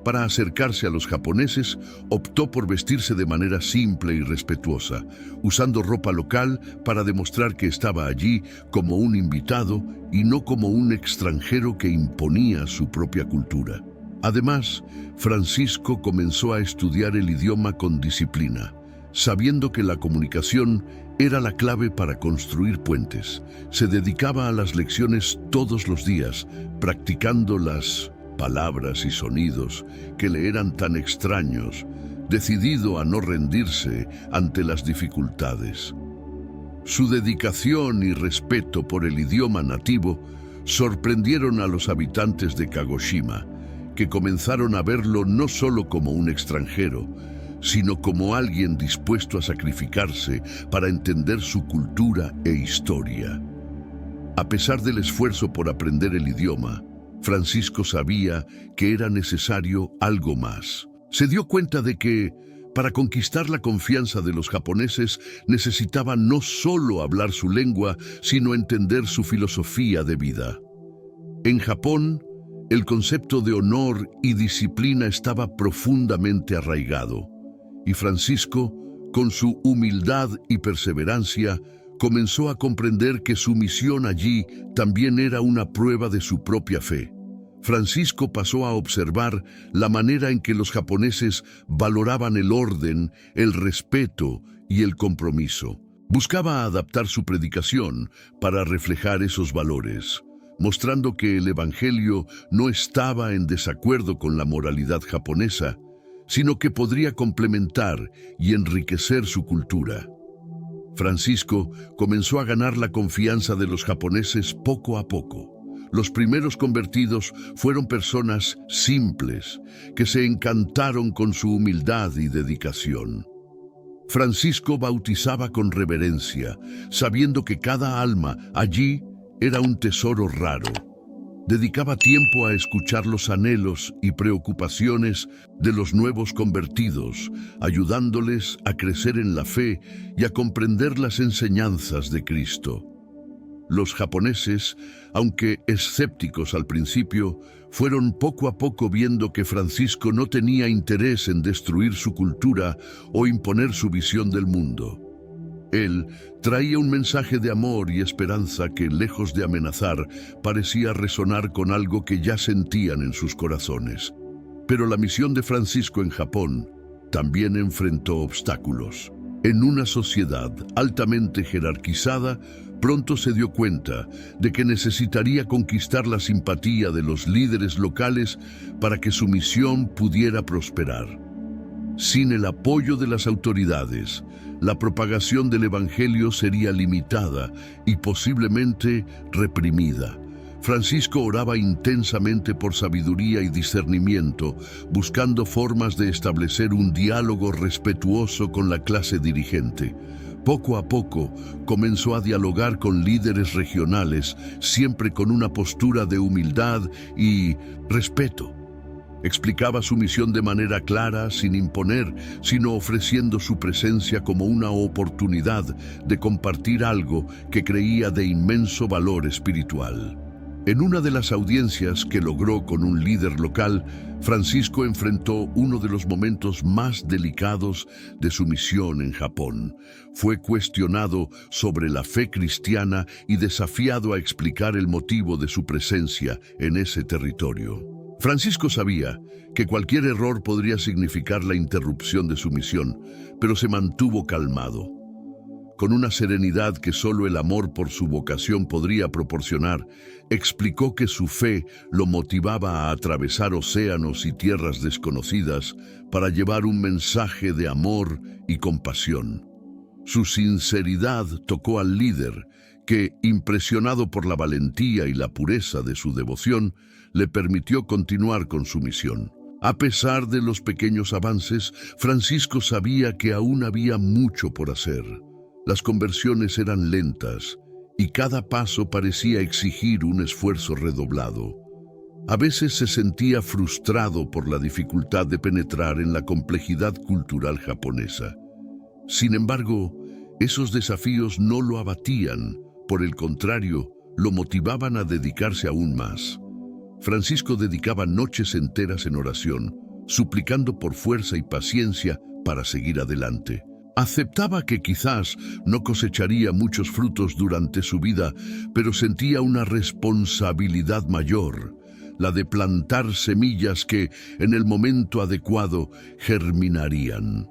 A: Para acercarse a los japoneses, optó por vestirse de manera simple y respetuosa, usando ropa local para demostrar que estaba allí como un invitado y no como un extranjero que imponía su propia cultura. Además, Francisco comenzó a estudiar el idioma con disciplina, sabiendo que la comunicación era la clave para construir puentes. Se dedicaba a las lecciones todos los días, practicando las palabras y sonidos que le eran tan extraños, decidido a no rendirse ante las dificultades. Su dedicación y respeto por el idioma nativo sorprendieron a los habitantes de Kagoshima, que comenzaron a verlo no solo como un extranjero, sino como alguien dispuesto a sacrificarse para entender su cultura e historia. A pesar del esfuerzo por aprender el idioma, Francisco sabía que era necesario algo más. Se dio cuenta de que, para conquistar la confianza de los japoneses, necesitaba no solo hablar su lengua, sino entender su filosofía de vida. En Japón, el concepto de honor y disciplina estaba profundamente arraigado, y Francisco, con su humildad y perseverancia, comenzó a comprender que su misión allí también era una prueba de su propia fe. Francisco pasó a observar la manera en que los japoneses valoraban el orden, el respeto y el compromiso. Buscaba adaptar su predicación para reflejar esos valores, mostrando que el Evangelio no estaba en desacuerdo con la moralidad japonesa, sino que podría complementar y enriquecer su cultura. Francisco comenzó a ganar la confianza de los japoneses poco a poco. Los primeros convertidos fueron personas simples, que se encantaron con su humildad y dedicación. Francisco bautizaba con reverencia, sabiendo que cada alma allí era un tesoro raro. Dedicaba tiempo a escuchar los anhelos y preocupaciones de los nuevos convertidos, ayudándoles a crecer en la fe y a comprender las enseñanzas de Cristo. Los japoneses, aunque escépticos al principio, fueron poco a poco viendo que Francisco no tenía interés en destruir su cultura o imponer su visión del mundo. Él traía un mensaje de amor y esperanza que, lejos de amenazar, parecía resonar con algo que ya sentían en sus corazones. Pero la misión de Francisco en Japón también enfrentó obstáculos. En una sociedad altamente jerarquizada, pronto se dio cuenta de que necesitaría conquistar la simpatía de los líderes locales para que su misión pudiera prosperar. Sin el apoyo de las autoridades, la propagación del Evangelio sería limitada y posiblemente reprimida. Francisco oraba intensamente por sabiduría y discernimiento, buscando formas de establecer un diálogo respetuoso con la clase dirigente. Poco a poco comenzó a dialogar con líderes regionales, siempre con una postura de humildad y respeto. Explicaba su misión de manera clara, sin imponer, sino ofreciendo su presencia como una oportunidad de compartir algo que creía de inmenso valor espiritual. En una de las audiencias que logró con un líder local, Francisco enfrentó uno de los momentos más delicados de su misión en Japón. Fue cuestionado sobre la fe cristiana y desafiado a explicar el motivo de su presencia en ese territorio. Francisco sabía que cualquier error podría significar la interrupción de su misión, pero se mantuvo calmado. Con una serenidad que solo el amor por su vocación podría proporcionar, explicó que su fe lo motivaba a atravesar océanos y tierras desconocidas para llevar un mensaje de amor y compasión. Su sinceridad tocó al líder, que, impresionado por la valentía y la pureza de su devoción, le permitió continuar con su misión. A pesar de los pequeños avances, Francisco sabía que aún había mucho por hacer. Las conversiones eran lentas y cada paso parecía exigir un esfuerzo redoblado. A veces se sentía frustrado por la dificultad de penetrar en la complejidad cultural japonesa. Sin embargo, esos desafíos no lo abatían, por el contrario, lo motivaban a dedicarse aún más. Francisco dedicaba noches enteras en oración, suplicando por fuerza y paciencia para seguir adelante. Aceptaba que quizás no cosecharía muchos frutos durante su vida, pero sentía una responsabilidad mayor, la de plantar semillas que, en el momento adecuado, germinarían.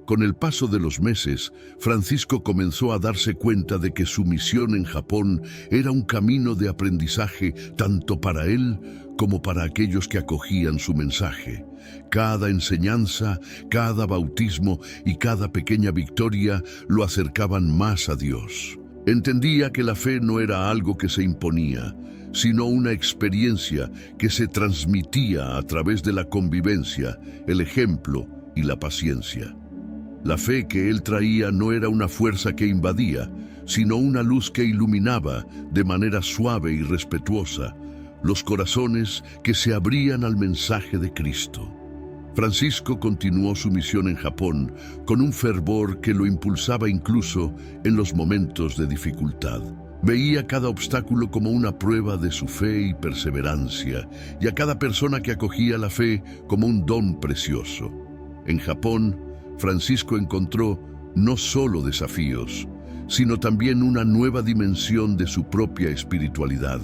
A: Con el paso de los meses, Francisco comenzó a darse cuenta de que su misión en Japón era un camino de aprendizaje tanto para él como para aquellos que acogían su mensaje. Cada enseñanza, cada bautismo y cada pequeña victoria lo acercaban más a Dios. Entendía que la fe no era algo que se imponía, sino una experiencia que se transmitía a través de la convivencia, el ejemplo y la paciencia. La fe que él traía no era una fuerza que invadía, sino una luz que iluminaba de manera suave y respetuosa los corazones que se abrían al mensaje de Cristo. Francisco continuó su misión en Japón con un fervor que lo impulsaba incluso en los momentos de dificultad. Veía cada obstáculo como una prueba de su fe y perseverancia, y a cada persona que acogía la fe como un don precioso. En Japón, Francisco encontró no solo desafíos, sino también una nueva dimensión de su propia espiritualidad.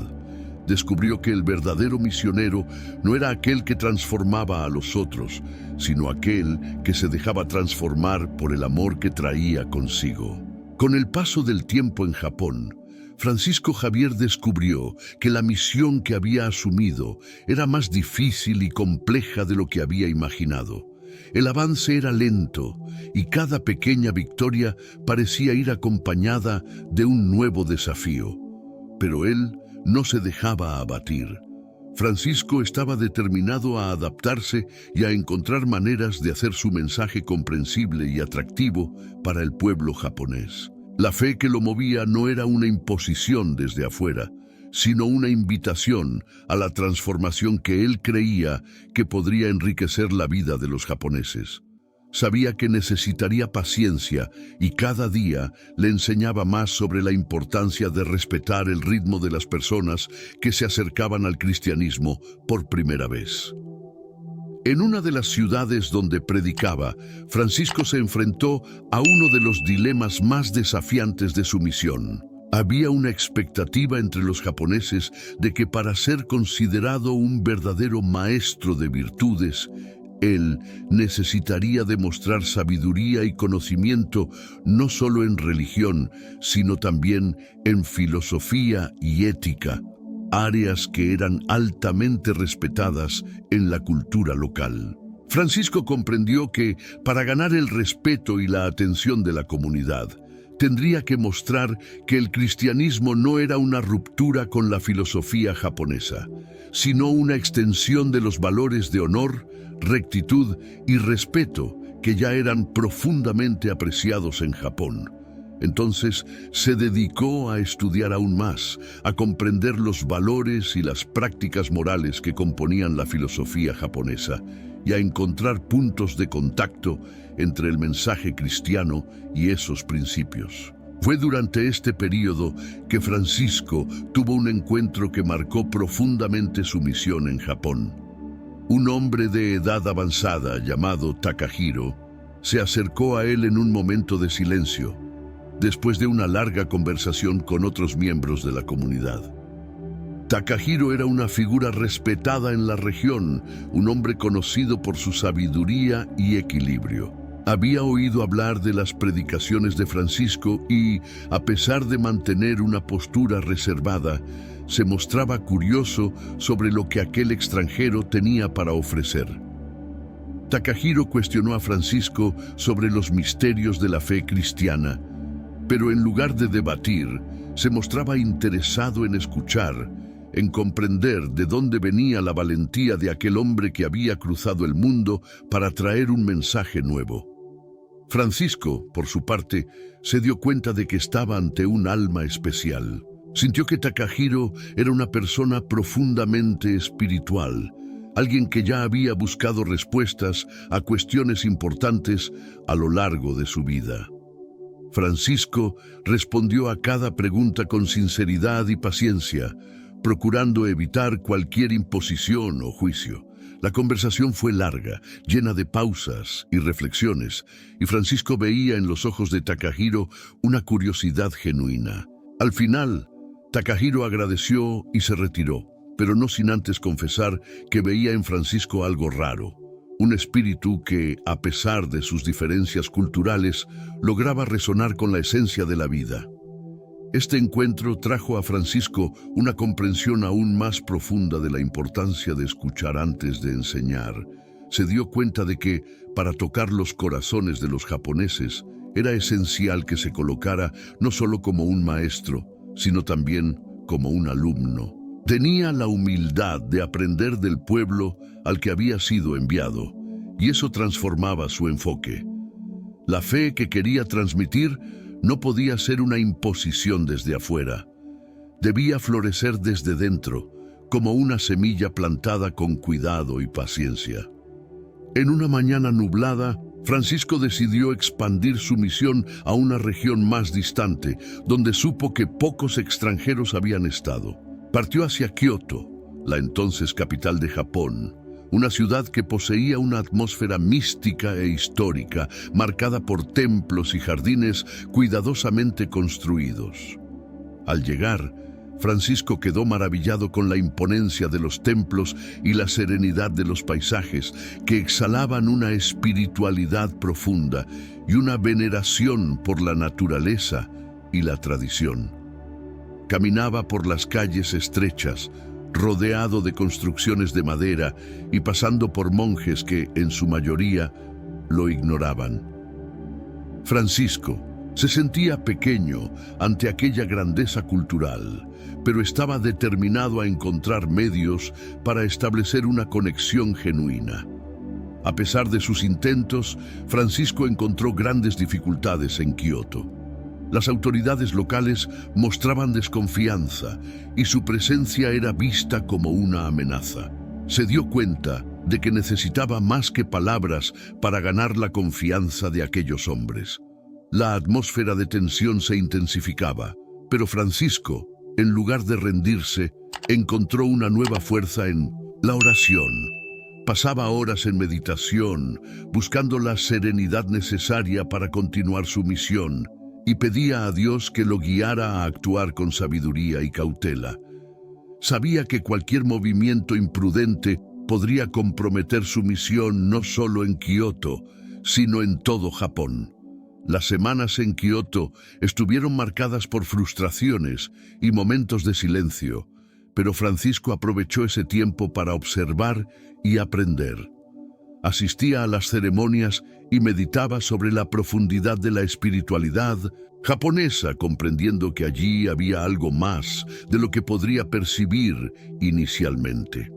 A: Descubrió que el verdadero misionero no era aquel que transformaba a los otros, sino aquel que se dejaba transformar por el amor que traía consigo. Con el paso del tiempo en Japón, Francisco Javier descubrió que la misión que había asumido era más difícil y compleja de lo que había imaginado. El avance era lento y cada pequeña victoria parecía ir acompañada de un nuevo desafío. Pero él no se dejaba abatir. Francisco estaba determinado a adaptarse y a encontrar maneras de hacer su mensaje comprensible y atractivo para el pueblo japonés. La fe que lo movía no era una imposición desde afuera, sino una invitación a la transformación que él creía que podría enriquecer la vida de los japoneses. Sabía que necesitaría paciencia y cada día le enseñaba más sobre la importancia de respetar el ritmo de las personas que se acercaban al cristianismo por primera vez. En una de las ciudades donde predicaba, Francisco se enfrentó a uno de los dilemas más desafiantes de su misión. Había una expectativa entre los japoneses de que para ser considerado un verdadero maestro de virtudes, él necesitaría demostrar sabiduría y conocimiento no solo en religión, sino también en filosofía y ética, áreas que eran altamente respetadas en la cultura local. Francisco comprendió que, para ganar el respeto y la atención de la comunidad, tendría que mostrar que el cristianismo no era una ruptura con la filosofía japonesa, sino una extensión de los valores de honor, rectitud y respeto que ya eran profundamente apreciados en Japón. Entonces se dedicó a estudiar aún más, a comprender los valores y las prácticas morales que componían la filosofía japonesa y a encontrar puntos de contacto entre el mensaje cristiano y esos principios. Fue durante este período que Francisco tuvo un encuentro que marcó profundamente su misión en Japón. Un hombre de edad avanzada llamado Takahiro se acercó a él en un momento de silencio, después de una larga conversación con otros miembros de la comunidad. Takahiro era una figura respetada en la región, un hombre conocido por su sabiduría y equilibrio. Había oído hablar de las predicaciones de Francisco y, a pesar de mantener una postura reservada, se mostraba curioso sobre lo que aquel extranjero tenía para ofrecer. Takahiro cuestionó a Francisco sobre los misterios de la fe cristiana, pero en lugar de debatir, se mostraba interesado en escuchar, en comprender de dónde venía la valentía de aquel hombre que había cruzado el mundo para traer un mensaje nuevo. Francisco, por su parte, se dio cuenta de que estaba ante un alma especial. Sintió que Takahiro era una persona profundamente espiritual, alguien que ya había buscado respuestas a cuestiones importantes a lo largo de su vida. Francisco respondió a cada pregunta con sinceridad y paciencia, procurando evitar cualquier imposición o juicio. La conversación fue larga, llena de pausas y reflexiones, y Francisco veía en los ojos de Takahiro una curiosidad genuina. Al final, Takahiro agradeció y se retiró, pero no sin antes confesar que veía en Francisco algo raro, un espíritu que, a pesar de sus diferencias culturales, lograba resonar con la esencia de la vida. Este encuentro trajo a Francisco una comprensión aún más profunda de la importancia de escuchar antes de enseñar. Se dio cuenta de que, para tocar los corazones de los japoneses, era esencial que se colocara no solo como un maestro, sino también como un alumno. Tenía la humildad de aprender del pueblo al que había sido enviado, y eso transformaba su enfoque. La fe que quería transmitir no podía ser una imposición desde afuera. Debía florecer desde dentro, como una semilla plantada con cuidado y paciencia. En una mañana nublada, Francisco decidió expandir su misión a una región más distante, donde supo que pocos extranjeros habían estado. Partió hacia Kioto, la entonces capital de Japón, una ciudad que poseía una atmósfera mística e histórica, marcada por templos y jardines cuidadosamente construidos. Al llegar, Francisco quedó maravillado con la imponencia de los templos y la serenidad de los paisajes, que exhalaban una espiritualidad profunda y una veneración por la naturaleza y la tradición. Caminaba por las calles estrechas, rodeado de construcciones de madera y pasando por monjes que, en su mayoría, lo ignoraban. Francisco se sentía pequeño ante aquella grandeza cultural, pero estaba determinado a encontrar medios para establecer una conexión genuina. A pesar de sus intentos, Francisco encontró grandes dificultades en Kioto. Las autoridades locales mostraban desconfianza y su presencia era vista como una amenaza. Se dio cuenta de que necesitaba más que palabras para ganar la confianza de aquellos hombres. La atmósfera de tensión se intensificaba, pero Francisco, en lugar de rendirse, encontró una nueva fuerza en la oración. Pasaba horas en meditación, buscando la serenidad necesaria para continuar su misión, y pedía a Dios que lo guiara a actuar con sabiduría y cautela. Sabía que cualquier movimiento imprudente podría comprometer su misión no solo en Kioto, sino en todo Japón. Las semanas en Kioto estuvieron marcadas por frustraciones y momentos de silencio, pero Francisco aprovechó ese tiempo para observar y aprender. Asistía a las ceremonias y meditaba sobre la profundidad de la espiritualidad japonesa, comprendiendo que allí había algo más de lo que podría percibir inicialmente.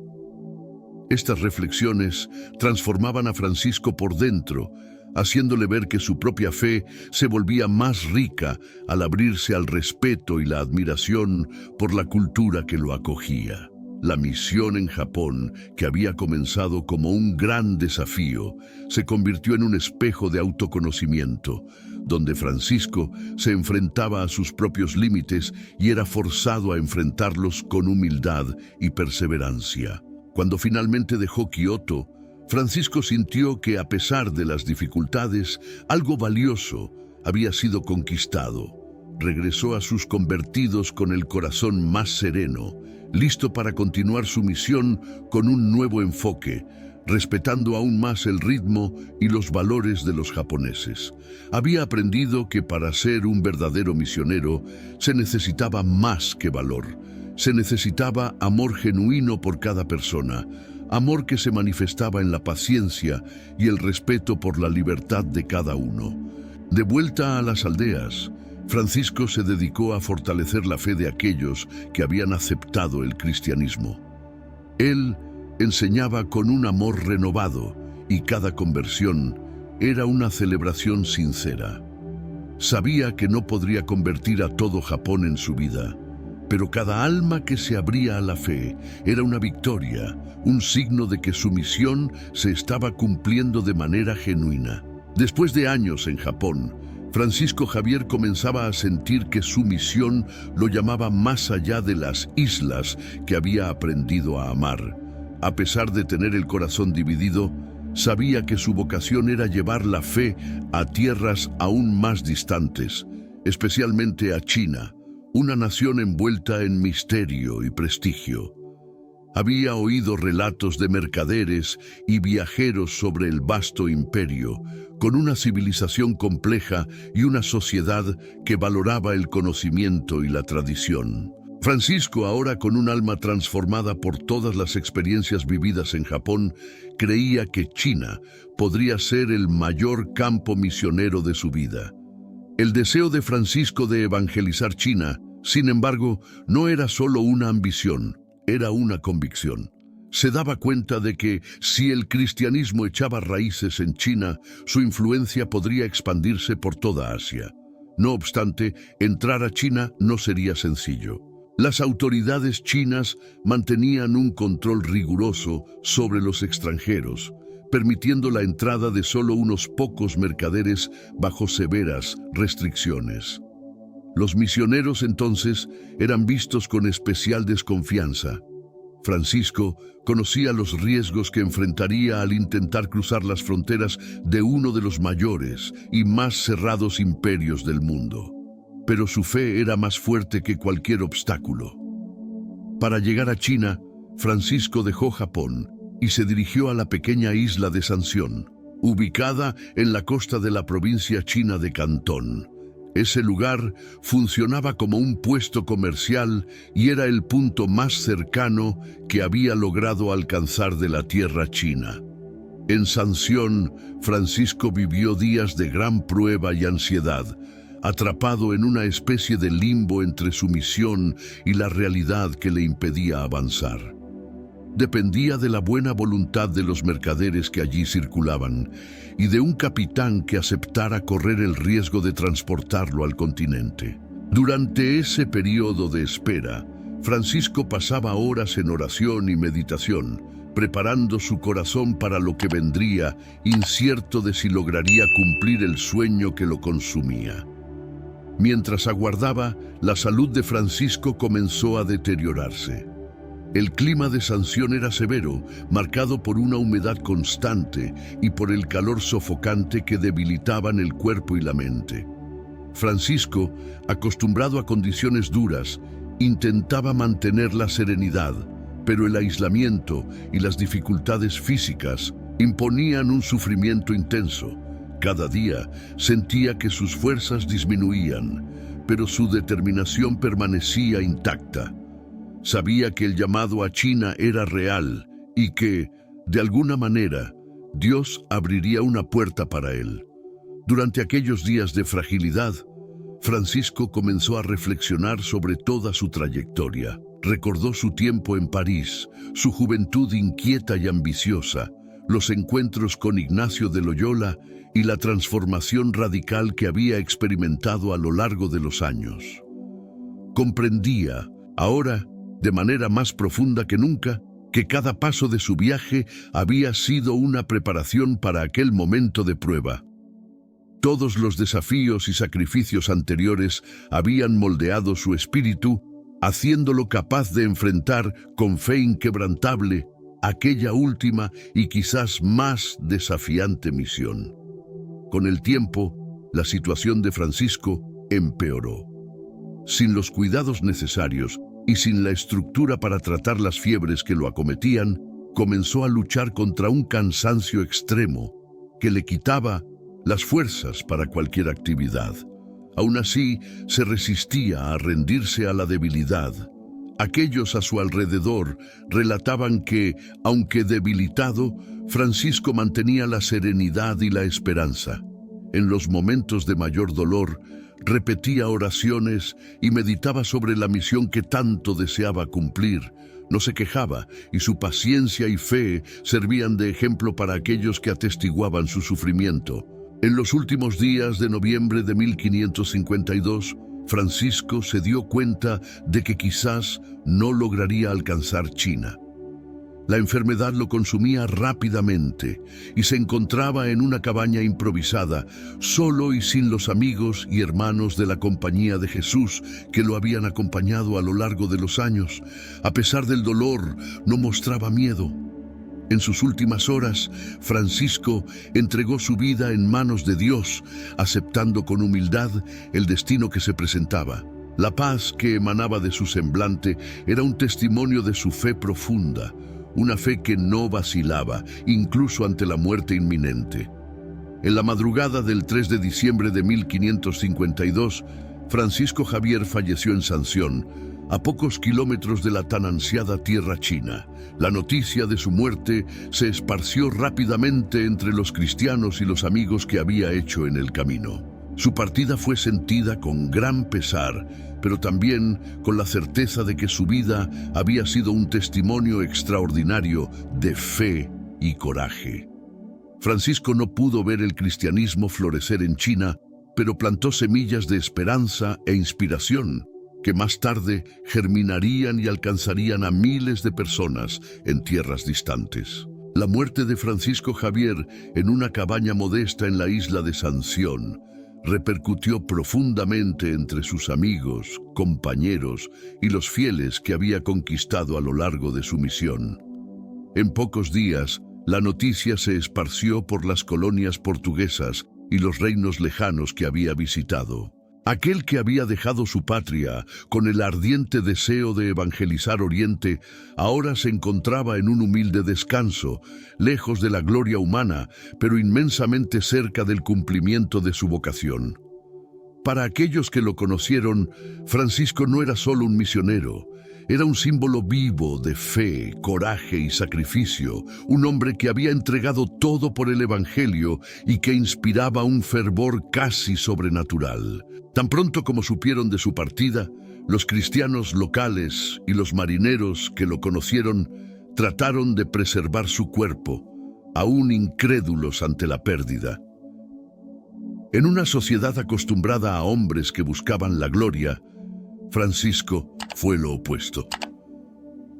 A: Estas reflexiones transformaban a Francisco por dentro, haciéndole ver que su propia fe se volvía más rica al abrirse al respeto y la admiración por la cultura que lo acogía. La misión en Japón, que había comenzado como un gran desafío, se convirtió en un espejo de autoconocimiento, donde Francisco se enfrentaba a sus propios límites y era forzado a enfrentarlos con humildad y perseverancia. Cuando finalmente dejó Kioto, Francisco sintió que, a pesar de las dificultades, algo valioso había sido conquistado. Regresó a sus convertidos con el corazón más sereno, listo para continuar su misión con un nuevo enfoque, respetando aún más el ritmo y los valores de los japoneses. Había aprendido que para ser un verdadero misionero se necesitaba más que valor. Se necesitaba amor genuino por cada persona, amor que se manifestaba en la paciencia y el respeto por la libertad de cada uno. De vuelta a las aldeas, Francisco se dedicó a fortalecer la fe de aquellos que habían aceptado el cristianismo. Él enseñaba con un amor renovado y cada conversión era una celebración sincera. Sabía que no podría convertir a todo Japón en su vida, pero cada alma que se abría a la fe era una victoria, un signo de que su misión se estaba cumpliendo de manera genuina. Después de años en Japón, Francisco Javier comenzaba a sentir que su misión lo llamaba más allá de las islas que había aprendido a amar. A pesar de tener el corazón dividido, sabía que su vocación era llevar la fe a tierras aún más distantes, especialmente a China, una nación envuelta en misterio y prestigio. Había oído relatos de mercaderes y viajeros sobre el vasto imperio, con una civilización compleja y una sociedad que valoraba el conocimiento y la tradición. Francisco, ahora con un alma transformada por todas las experiencias vividas en Japón, creía que China podría ser el mayor campo misionero de su vida. El deseo de Francisco de evangelizar China, sin embargo, no era solo una ambición, era una convicción. Se daba cuenta de que, si el cristianismo echaba raíces en China, su influencia podría expandirse por toda Asia. No obstante, entrar a China no sería sencillo. Las autoridades chinas mantenían un control riguroso sobre los extranjeros, permitiendo la entrada de solo unos pocos mercaderes bajo severas restricciones. Los misioneros entonces eran vistos con especial desconfianza. Francisco conocía los riesgos que enfrentaría al intentar cruzar las fronteras de uno de los mayores y más cerrados imperios del mundo. Pero su fe era más fuerte que cualquier obstáculo. Para llegar a China, Francisco dejó Japón y se dirigió a la pequeña isla de Sanción, ubicada en la costa de la provincia china de Cantón. Ese lugar funcionaba como un puesto comercial y era el punto más cercano que había logrado alcanzar de la tierra china. En Sanción, Francisco vivió días de gran prueba y ansiedad, atrapado en una especie de limbo entre su misión y la realidad que le impedía avanzar. Dependía de la buena voluntad de los mercaderes que allí circulaban y de un capitán que aceptara correr el riesgo de transportarlo al continente. Durante ese periodo de espera, Francisco pasaba horas en oración y meditación, preparando su corazón para lo que vendría, incierto de si lograría cumplir el sueño que lo consumía. Mientras aguardaba, la salud de Francisco comenzó a deteriorarse. El clima de Sanción era severo, marcado por una humedad constante y por el calor sofocante que debilitaban el cuerpo y la mente. Francisco, acostumbrado a condiciones duras, intentaba mantener la serenidad, pero el aislamiento y las dificultades físicas imponían un sufrimiento intenso. Cada día sentía que sus fuerzas disminuían, pero su determinación permanecía intacta. Sabía que el llamado a China era real y que, de alguna manera, Dios abriría una puerta para él. Durante aquellos días de fragilidad, Francisco comenzó a reflexionar sobre toda su trayectoria. Recordó su tiempo en París, su juventud inquieta y ambiciosa, los encuentros con Ignacio de Loyola y la transformación radical que había experimentado a lo largo de los años. Comprendía, ahora, de manera más profunda que nunca, que cada paso de su viaje había sido una preparación para aquel momento de prueba. Todos los desafíos y sacrificios anteriores habían moldeado su espíritu, haciéndolo capaz de enfrentar con fe inquebrantable aquella última y quizás más desafiante misión. Con el tiempo, la situación de Francisco empeoró. Sin los cuidados necesarios y sin la estructura para tratar las fiebres que lo acometían, comenzó a luchar contra un cansancio extremo que le quitaba las fuerzas para cualquier actividad. Aún así, se resistía a rendirse a la debilidad. Aquellos a su alrededor relataban que, aunque debilitado, Francisco mantenía la serenidad y la esperanza. En los momentos de mayor dolor, repetía oraciones y meditaba sobre la misión que tanto deseaba cumplir. No se quejaba y su paciencia y fe servían de ejemplo para aquellos que atestiguaban su sufrimiento. En los últimos días de noviembre de 1552, Francisco se dio cuenta de que quizás no lograría alcanzar China. La enfermedad lo consumía rápidamente y se encontraba en una cabaña improvisada, solo y sin los amigos y hermanos de la Compañía de Jesús que lo habían acompañado a lo largo de los años. A pesar del dolor, no mostraba miedo. En sus últimas horas, Francisco entregó su vida en manos de Dios, aceptando con humildad el destino que se presentaba. La paz que emanaba de su semblante era un testimonio de su fe profunda, una fe que no vacilaba, incluso ante la muerte inminente. En la madrugada del 3 de diciembre de 1552, Francisco Javier falleció en Sanción, a pocos kilómetros de la tan ansiada tierra china. La noticia de su muerte se esparció rápidamente entre los cristianos y los amigos que había hecho en el camino. Su partida fue sentida con gran pesar, pero también con la certeza de que su vida había sido un testimonio extraordinario de fe y coraje. Francisco no pudo ver el cristianismo florecer en China, pero plantó semillas de esperanza e inspiración que más tarde germinarían y alcanzarían a miles de personas en tierras distantes. La muerte de Francisco Javier en una cabaña modesta en la isla de Sanción repercutió profundamente entre sus amigos, compañeros y los fieles que había conquistado a lo largo de su misión. En pocos días, la noticia se esparció por las colonias portuguesas y los reinos lejanos que había visitado. Aquel que había dejado su patria con el ardiente deseo de evangelizar Oriente, ahora se encontraba en un humilde descanso, lejos de la gloria humana, pero inmensamente cerca del cumplimiento de su vocación. Para aquellos que lo conocieron, Francisco no era solo un misionero, era un símbolo vivo de fe, coraje y sacrificio, un hombre que había entregado todo por el Evangelio y que inspiraba un fervor casi sobrenatural. Tan pronto como supieron de su partida, los cristianos locales y los marineros que lo conocieron trataron de preservar su cuerpo, aún incrédulos ante la pérdida. En una sociedad acostumbrada a hombres que buscaban la gloria, Francisco fue lo opuesto.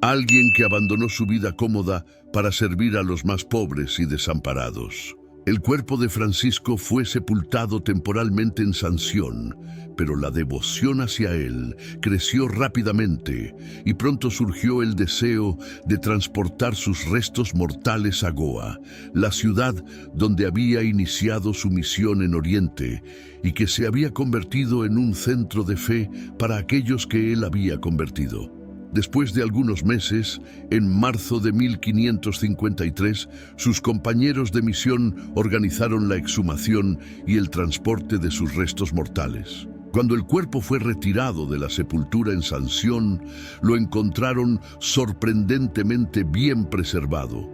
A: Alguien que abandonó su vida cómoda para servir a los más pobres y desamparados. El cuerpo de Francisco fue sepultado temporalmente en Sanción, pero la devoción hacia él creció rápidamente y pronto surgió el deseo de transportar sus restos mortales a Goa, la ciudad donde había iniciado su misión en Oriente y que se había convertido en un centro de fe para aquellos que él había convertido. Después de algunos meses, en marzo de 1553, sus compañeros de misión organizaron la exhumación y el transporte de sus restos mortales. Cuando el cuerpo fue retirado de la sepultura en Sanción, lo encontraron sorprendentemente bien preservado,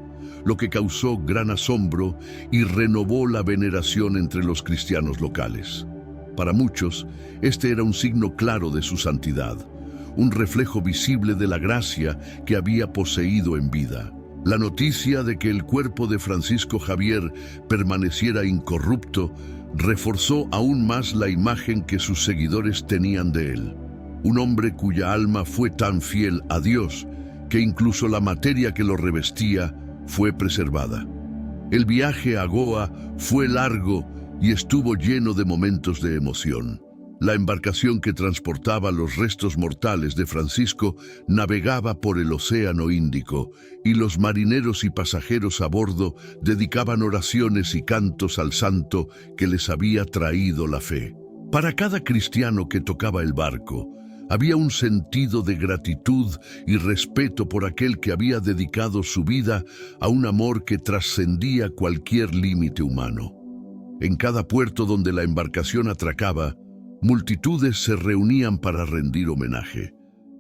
A: lo que causó gran asombro y renovó la veneración entre los cristianos locales. Para muchos, este era un signo claro de su santidad, un reflejo visible de la gracia que había poseído en vida. La noticia de que el cuerpo de Francisco Javier permaneciera incorrupto reforzó aún más la imagen que sus seguidores tenían de él. Un hombre cuya alma fue tan fiel a Dios que incluso la materia que lo revestía fue preservada. El viaje a Goa fue largo y estuvo lleno de momentos de emoción. La embarcación que transportaba los restos mortales de Francisco navegaba por el Océano Índico y los marineros y pasajeros a bordo dedicaban oraciones y cantos al santo que les había traído la fe. Para cada cristiano que tocaba el barco, había un sentido de gratitud y respeto por aquel que había dedicado su vida a un amor que trascendía cualquier límite humano. En cada puerto donde la embarcación atracaba, multitudes se reunían para rendir homenaje,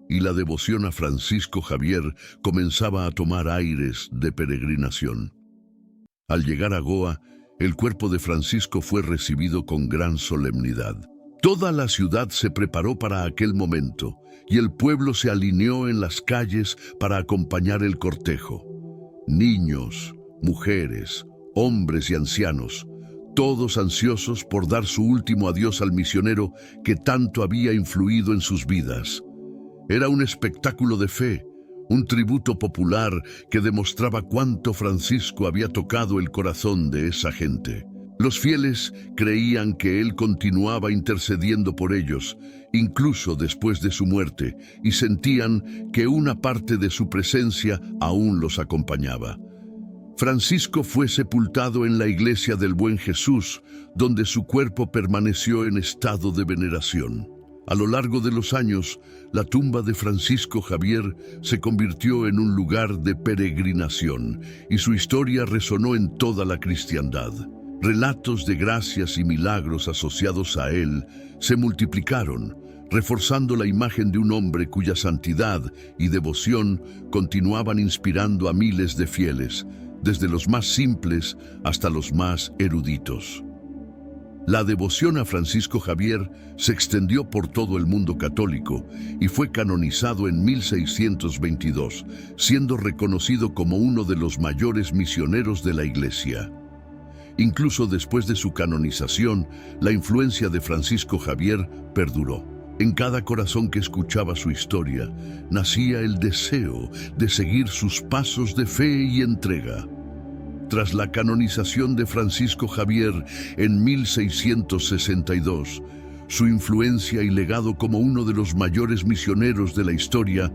A: y la devoción a Francisco Javier comenzaba a tomar aires de peregrinación. Al llegar a Goa, el cuerpo de Francisco fue recibido con gran solemnidad. Toda la ciudad se preparó para aquel momento, y el pueblo se alineó en las calles para acompañar el cortejo. Niños, mujeres, hombres y ancianos, todos ansiosos por dar su último adiós al misionero que tanto había influido en sus vidas. Era un espectáculo de fe, un tributo popular que demostraba cuánto Francisco había tocado el corazón de esa gente. Los fieles creían que él continuaba intercediendo por ellos, incluso después de su muerte, y sentían que una parte de su presencia aún los acompañaba. Francisco fue sepultado en la iglesia del Buen Jesús, donde su cuerpo permaneció en estado de veneración. A lo largo de los años, la tumba de Francisco Javier se convirtió en un lugar de peregrinación y su historia resonó en toda la cristiandad. Relatos de gracias y milagros asociados a él se multiplicaron, reforzando la imagen de un hombre cuya santidad y devoción continuaban inspirando a miles de fieles, desde los más simples hasta los más eruditos. La devoción a Francisco Javier se extendió por todo el mundo católico y fue canonizado en 1622, siendo reconocido como uno de los mayores misioneros de la Iglesia. Incluso después de su canonización, la influencia de Francisco Javier perduró. En cada corazón que escuchaba su historia, nacía el deseo de seguir sus pasos de fe y entrega. Tras la canonización de Francisco Javier en 1662, su influencia y legado como uno de los mayores misioneros de la historia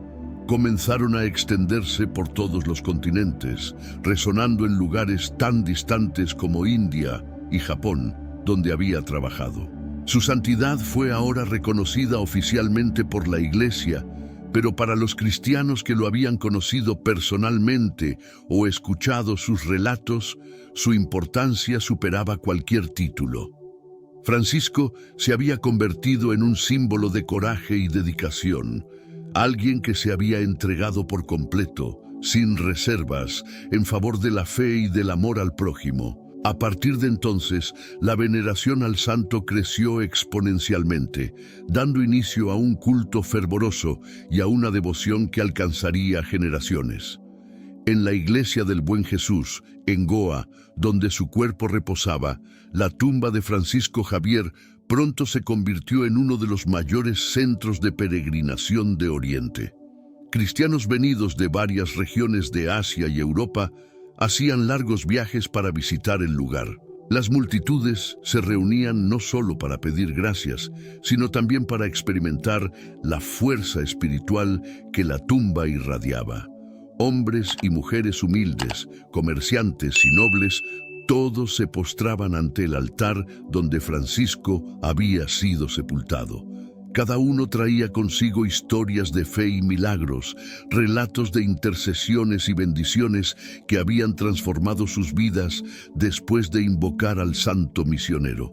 A: comenzaron a extenderse por todos los continentes, resonando en lugares tan distantes como India y Japón, donde había trabajado. Su santidad fue ahora reconocida oficialmente por la Iglesia, pero para los cristianos que lo habían conocido personalmente o escuchado sus relatos, su importancia superaba cualquier título. Francisco se había convertido en un símbolo de coraje y dedicación, alguien que se había entregado por completo, sin reservas, en favor de la fe y del amor al prójimo. A partir de entonces, la veneración al santo creció exponencialmente, dando inicio a un culto fervoroso y a una devoción que alcanzaría generaciones. En la iglesia del Buen Jesús, en Goa, donde su cuerpo reposaba, la tumba de Francisco Javier pronto se convirtió en uno de los mayores centros de peregrinación de Oriente. Cristianos venidos de varias regiones de Asia y Europa hacían largos viajes para visitar el lugar. Las multitudes se reunían no solo para pedir gracias, sino también para experimentar la fuerza espiritual que la tumba irradiaba. Hombres y mujeres humildes, comerciantes y nobles, todos se postraban ante el altar donde Francisco había sido sepultado. Cada uno traía consigo historias de fe y milagros, relatos de intercesiones y bendiciones que habían transformado sus vidas después de invocar al santo misionero.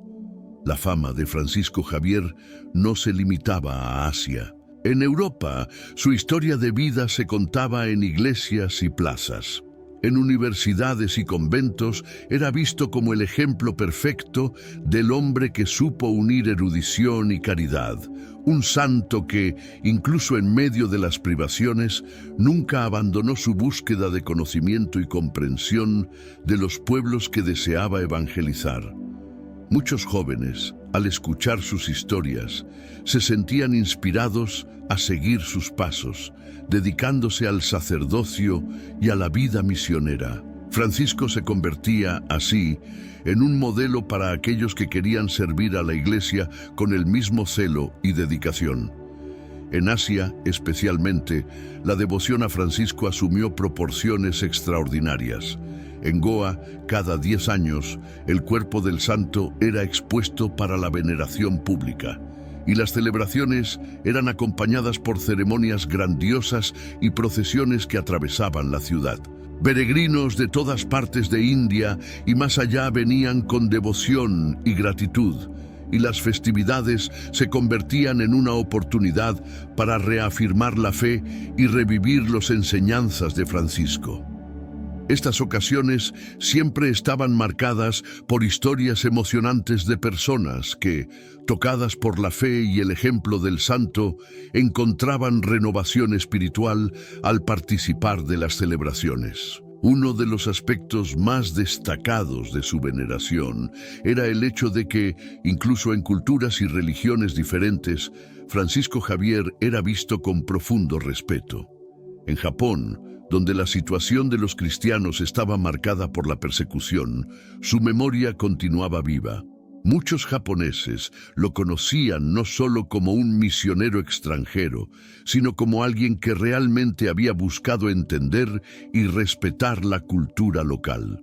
A: La fama de Francisco Javier no se limitaba a Asia. En Europa, su historia de vida se contaba en iglesias y plazas. En universidades y conventos era visto como el ejemplo perfecto del hombre que supo unir erudición y caridad, un santo que, incluso en medio de las privaciones, nunca abandonó su búsqueda de conocimiento y comprensión de los pueblos que deseaba evangelizar. Muchos jóvenes, al escuchar sus historias, se sentían inspirados a seguir sus pasos, dedicándose al sacerdocio y a la vida misionera. Francisco se convertía, así, en un modelo para aquellos que querían servir a la Iglesia con el mismo celo y dedicación. En Asia, especialmente, la devoción a Francisco asumió proporciones extraordinarias. En Goa, cada 10 años, el cuerpo del santo era expuesto para la veneración pública, y las celebraciones eran acompañadas por ceremonias grandiosas y procesiones que atravesaban la ciudad. Peregrinos de todas partes de India y más allá venían con devoción y gratitud, y las festividades se convertían en una oportunidad para reafirmar la fe y revivir las enseñanzas de Francisco. Estas ocasiones siempre estaban marcadas por historias emocionantes de personas que, tocadas por la fe y el ejemplo del santo, encontraban renovación espiritual al participar de las celebraciones. Uno de los aspectos más destacados de su veneración era el hecho de que, incluso en culturas y religiones diferentes, Francisco Javier era visto con profundo respeto. En Japón, donde la situación de los cristianos estaba marcada por la persecución, su memoria continuaba viva. Muchos japoneses lo conocían no solo como un misionero extranjero, sino como alguien que realmente había buscado entender y respetar la cultura local.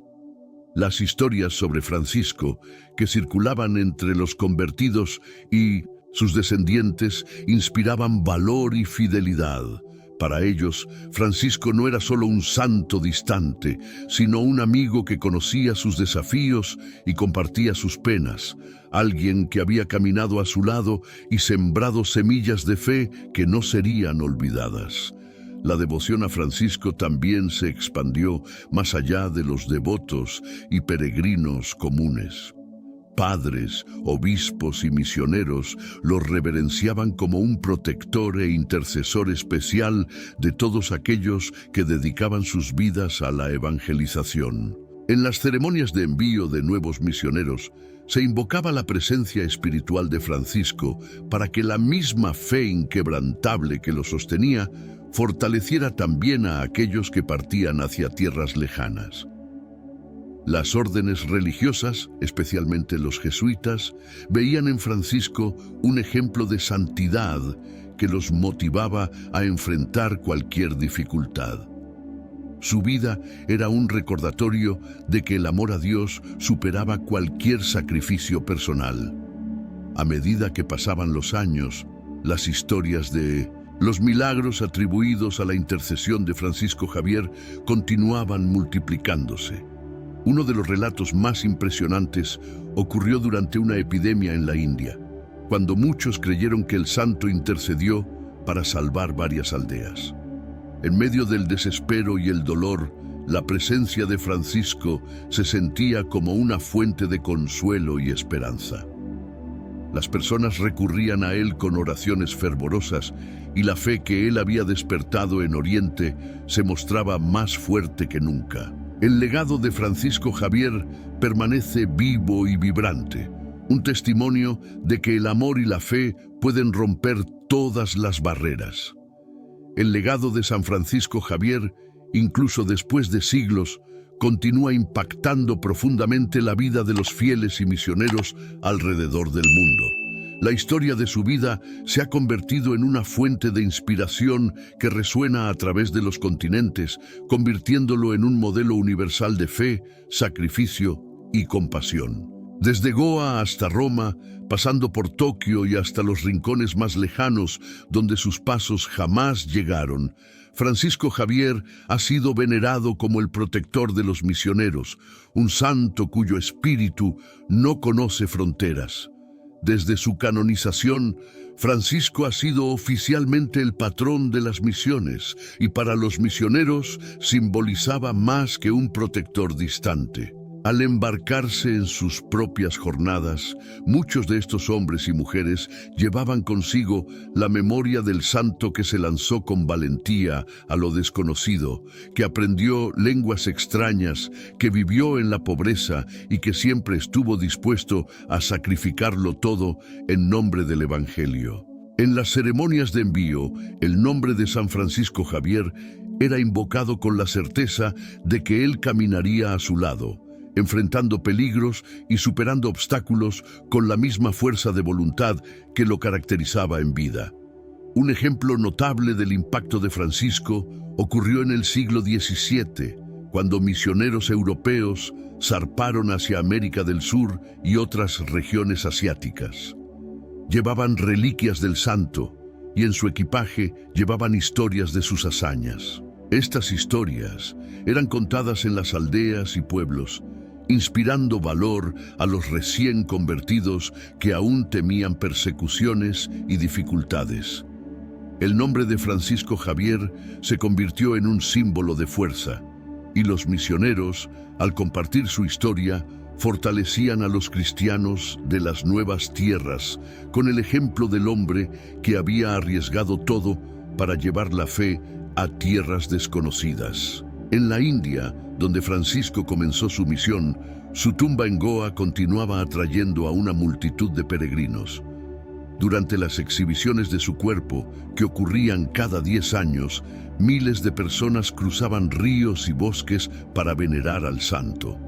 A: Las historias sobre Francisco, que circulaban entre los convertidos y sus descendientes, inspiraban valor y fidelidad. Para ellos, Francisco no era solo un santo distante, sino un amigo que conocía sus desafíos y compartía sus penas, alguien que había caminado a su lado y sembrado semillas de fe que no serían olvidadas. La devoción a Francisco también se expandió más allá de los devotos y peregrinos comunes. Padres, obispos y misioneros lo reverenciaban como un protector e intercesor especial de todos aquellos que dedicaban sus vidas a la evangelización. En las ceremonias de envío de nuevos misioneros, se invocaba la presencia espiritual de Francisco para que la misma fe inquebrantable que lo sostenía fortaleciera también a aquellos que partían hacia tierras lejanas. Las órdenes religiosas, especialmente los jesuitas, veían en Francisco un ejemplo de santidad que los motivaba a enfrentar cualquier dificultad. Su vida era un recordatorio de que el amor a Dios superaba cualquier sacrificio personal. A medida que pasaban los años, las historias de los milagros atribuidos a la intercesión de Francisco Javier continuaban multiplicándose. Uno de los relatos más impresionantes ocurrió durante una epidemia en la India, cuando muchos creyeron que el santo intercedió para salvar varias aldeas. En medio del desespero y el dolor, la presencia de Francisco se sentía como una fuente de consuelo y esperanza. Las personas recurrían a él con oraciones fervorosas y la fe que él había despertado en Oriente se mostraba más fuerte que nunca. El legado de Francisco Javier permanece vivo y vibrante, un testimonio de que el amor y la fe pueden romper todas las barreras. El legado de San Francisco Javier, incluso después de siglos, continúa impactando profundamente la vida de los fieles y misioneros alrededor del mundo. La historia de su vida se ha convertido en una fuente de inspiración que resuena a través de los continentes, convirtiéndolo en un modelo universal de fe, sacrificio y compasión. Desde Goa hasta Roma, pasando por Tokio y hasta los rincones más lejanos donde sus pasos jamás llegaron, Francisco Javier ha sido venerado como el protector de los misioneros, un santo cuyo espíritu no conoce fronteras. Desde su canonización, Francisco ha sido oficialmente el patrón de las misiones y para los misioneros simbolizaba más que un protector distante. Al embarcarse en sus propias jornadas, muchos de estos hombres y mujeres llevaban consigo la memoria del santo que se lanzó con valentía a lo desconocido, que aprendió lenguas extrañas, que vivió en la pobreza y que siempre estuvo dispuesto a sacrificarlo todo en nombre del Evangelio. En las ceremonias de envío, el nombre de San Francisco Javier era invocado con la certeza de que él caminaría a su lado, enfrentando peligros y superando obstáculos con la misma fuerza de voluntad que lo caracterizaba en vida. Un ejemplo notable del impacto de Francisco ocurrió en el siglo XVII, cuando misioneros europeos zarparon hacia América del Sur y otras regiones asiáticas. Llevaban reliquias del santo y en su equipaje llevaban historias de sus hazañas. Estas historias eran contadas en las aldeas y pueblos, inspirando valor a los recién convertidos que aún temían persecuciones y dificultades. El nombre de Francisco Javier se convirtió en un símbolo de fuerza, y los misioneros, al compartir su historia, fortalecían a los cristianos de las nuevas tierras con el ejemplo del hombre que había arriesgado todo para llevar la fe a tierras desconocidas. En la India, donde Francisco comenzó su misión, su tumba en Goa continuaba atrayendo a una multitud de peregrinos. Durante las exhibiciones de su cuerpo, que ocurrían cada 10 años, miles de personas cruzaban ríos y bosques para venerar al santo.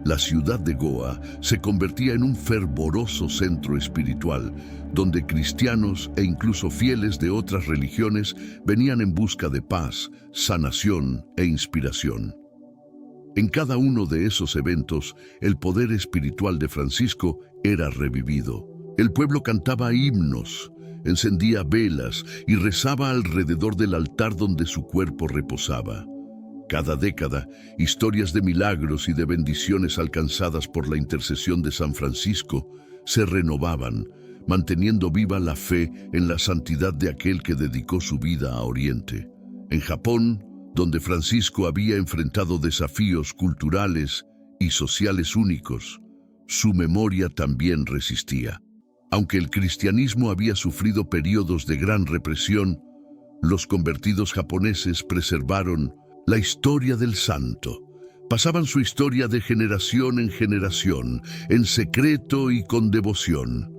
A: La ciudad de Goa se convertía en un fervoroso centro espiritual, donde cristianos e incluso fieles de otras religiones venían en busca de paz, sanación e inspiración. En cada uno de esos eventos, el poder espiritual de Francisco era revivido. El pueblo cantaba himnos, encendía velas y rezaba alrededor del altar donde su cuerpo reposaba. Cada década, historias de milagros y de bendiciones alcanzadas por la intercesión de San Francisco se renovaban, manteniendo viva la fe en la santidad de aquel que dedicó su vida a Oriente. En Japón, donde Francisco había enfrentado desafíos culturales y sociales únicos, su memoria también resistía. Aunque el cristianismo había sufrido periodos de gran represión, los convertidos japoneses preservaron la historia del santo. Pasaban su historia de generación en generación, en secreto y con devoción.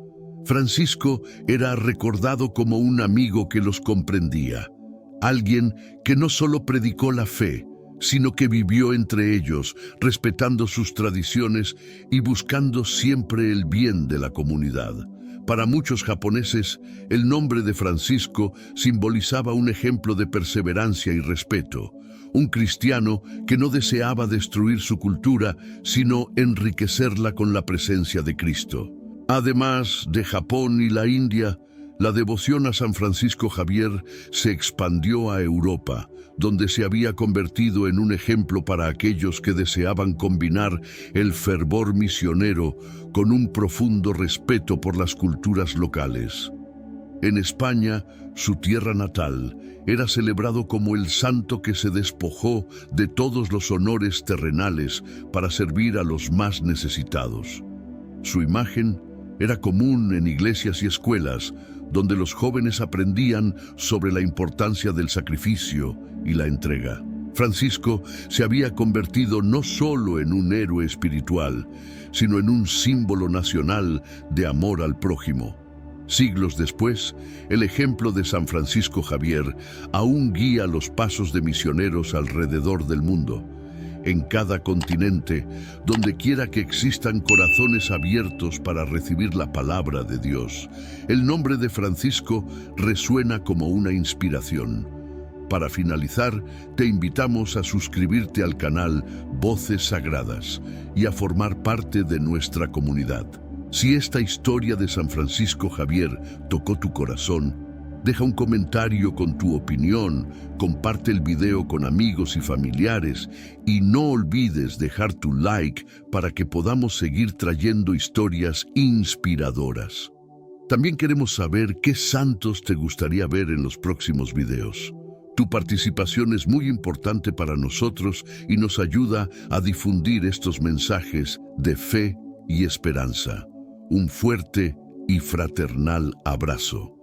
A: Francisco era recordado como un amigo que los comprendía, alguien que no solo predicó la fe, sino que vivió entre ellos, respetando sus tradiciones y buscando siempre el bien de la comunidad. Para muchos japoneses, el nombre de Francisco simbolizaba un ejemplo de perseverancia y respeto, un cristiano que no deseaba destruir su cultura, sino enriquecerla con la presencia de Cristo. Además de Japón y la India, la devoción a San Francisco Javier se expandió a Europa, donde se había convertido en un ejemplo para aquellos que deseaban combinar el fervor misionero con un profundo respeto por las culturas locales. En España, su tierra natal, era celebrado como el santo que se despojó de todos los honores terrenales para servir a los más necesitados. Su imagen era común en iglesias y escuelas, donde los jóvenes aprendían sobre la importancia del sacrificio y la entrega. Francisco se había convertido no solo en un héroe espiritual, sino en un símbolo nacional de amor al prójimo. Siglos después, el ejemplo de San Francisco Javier aún guía los pasos de misioneros alrededor del mundo. En cada continente, donde quiera que existan corazones abiertos para recibir la palabra de Dios, el nombre de Francisco resuena como una inspiración. Para finalizar, te invitamos a suscribirte al canal Voces Sagradas y a formar parte de nuestra comunidad. Si esta historia de San Francisco Javier tocó tu corazón, deja un comentario con tu opinión, comparte el video con amigos y familiares y no olvides dejar tu like para que podamos seguir trayendo historias inspiradoras. También queremos saber qué santos te gustaría ver en los próximos videos. Tu participación es muy importante para nosotros y nos ayuda a difundir estos mensajes de fe y esperanza. Un fuerte y fraternal abrazo.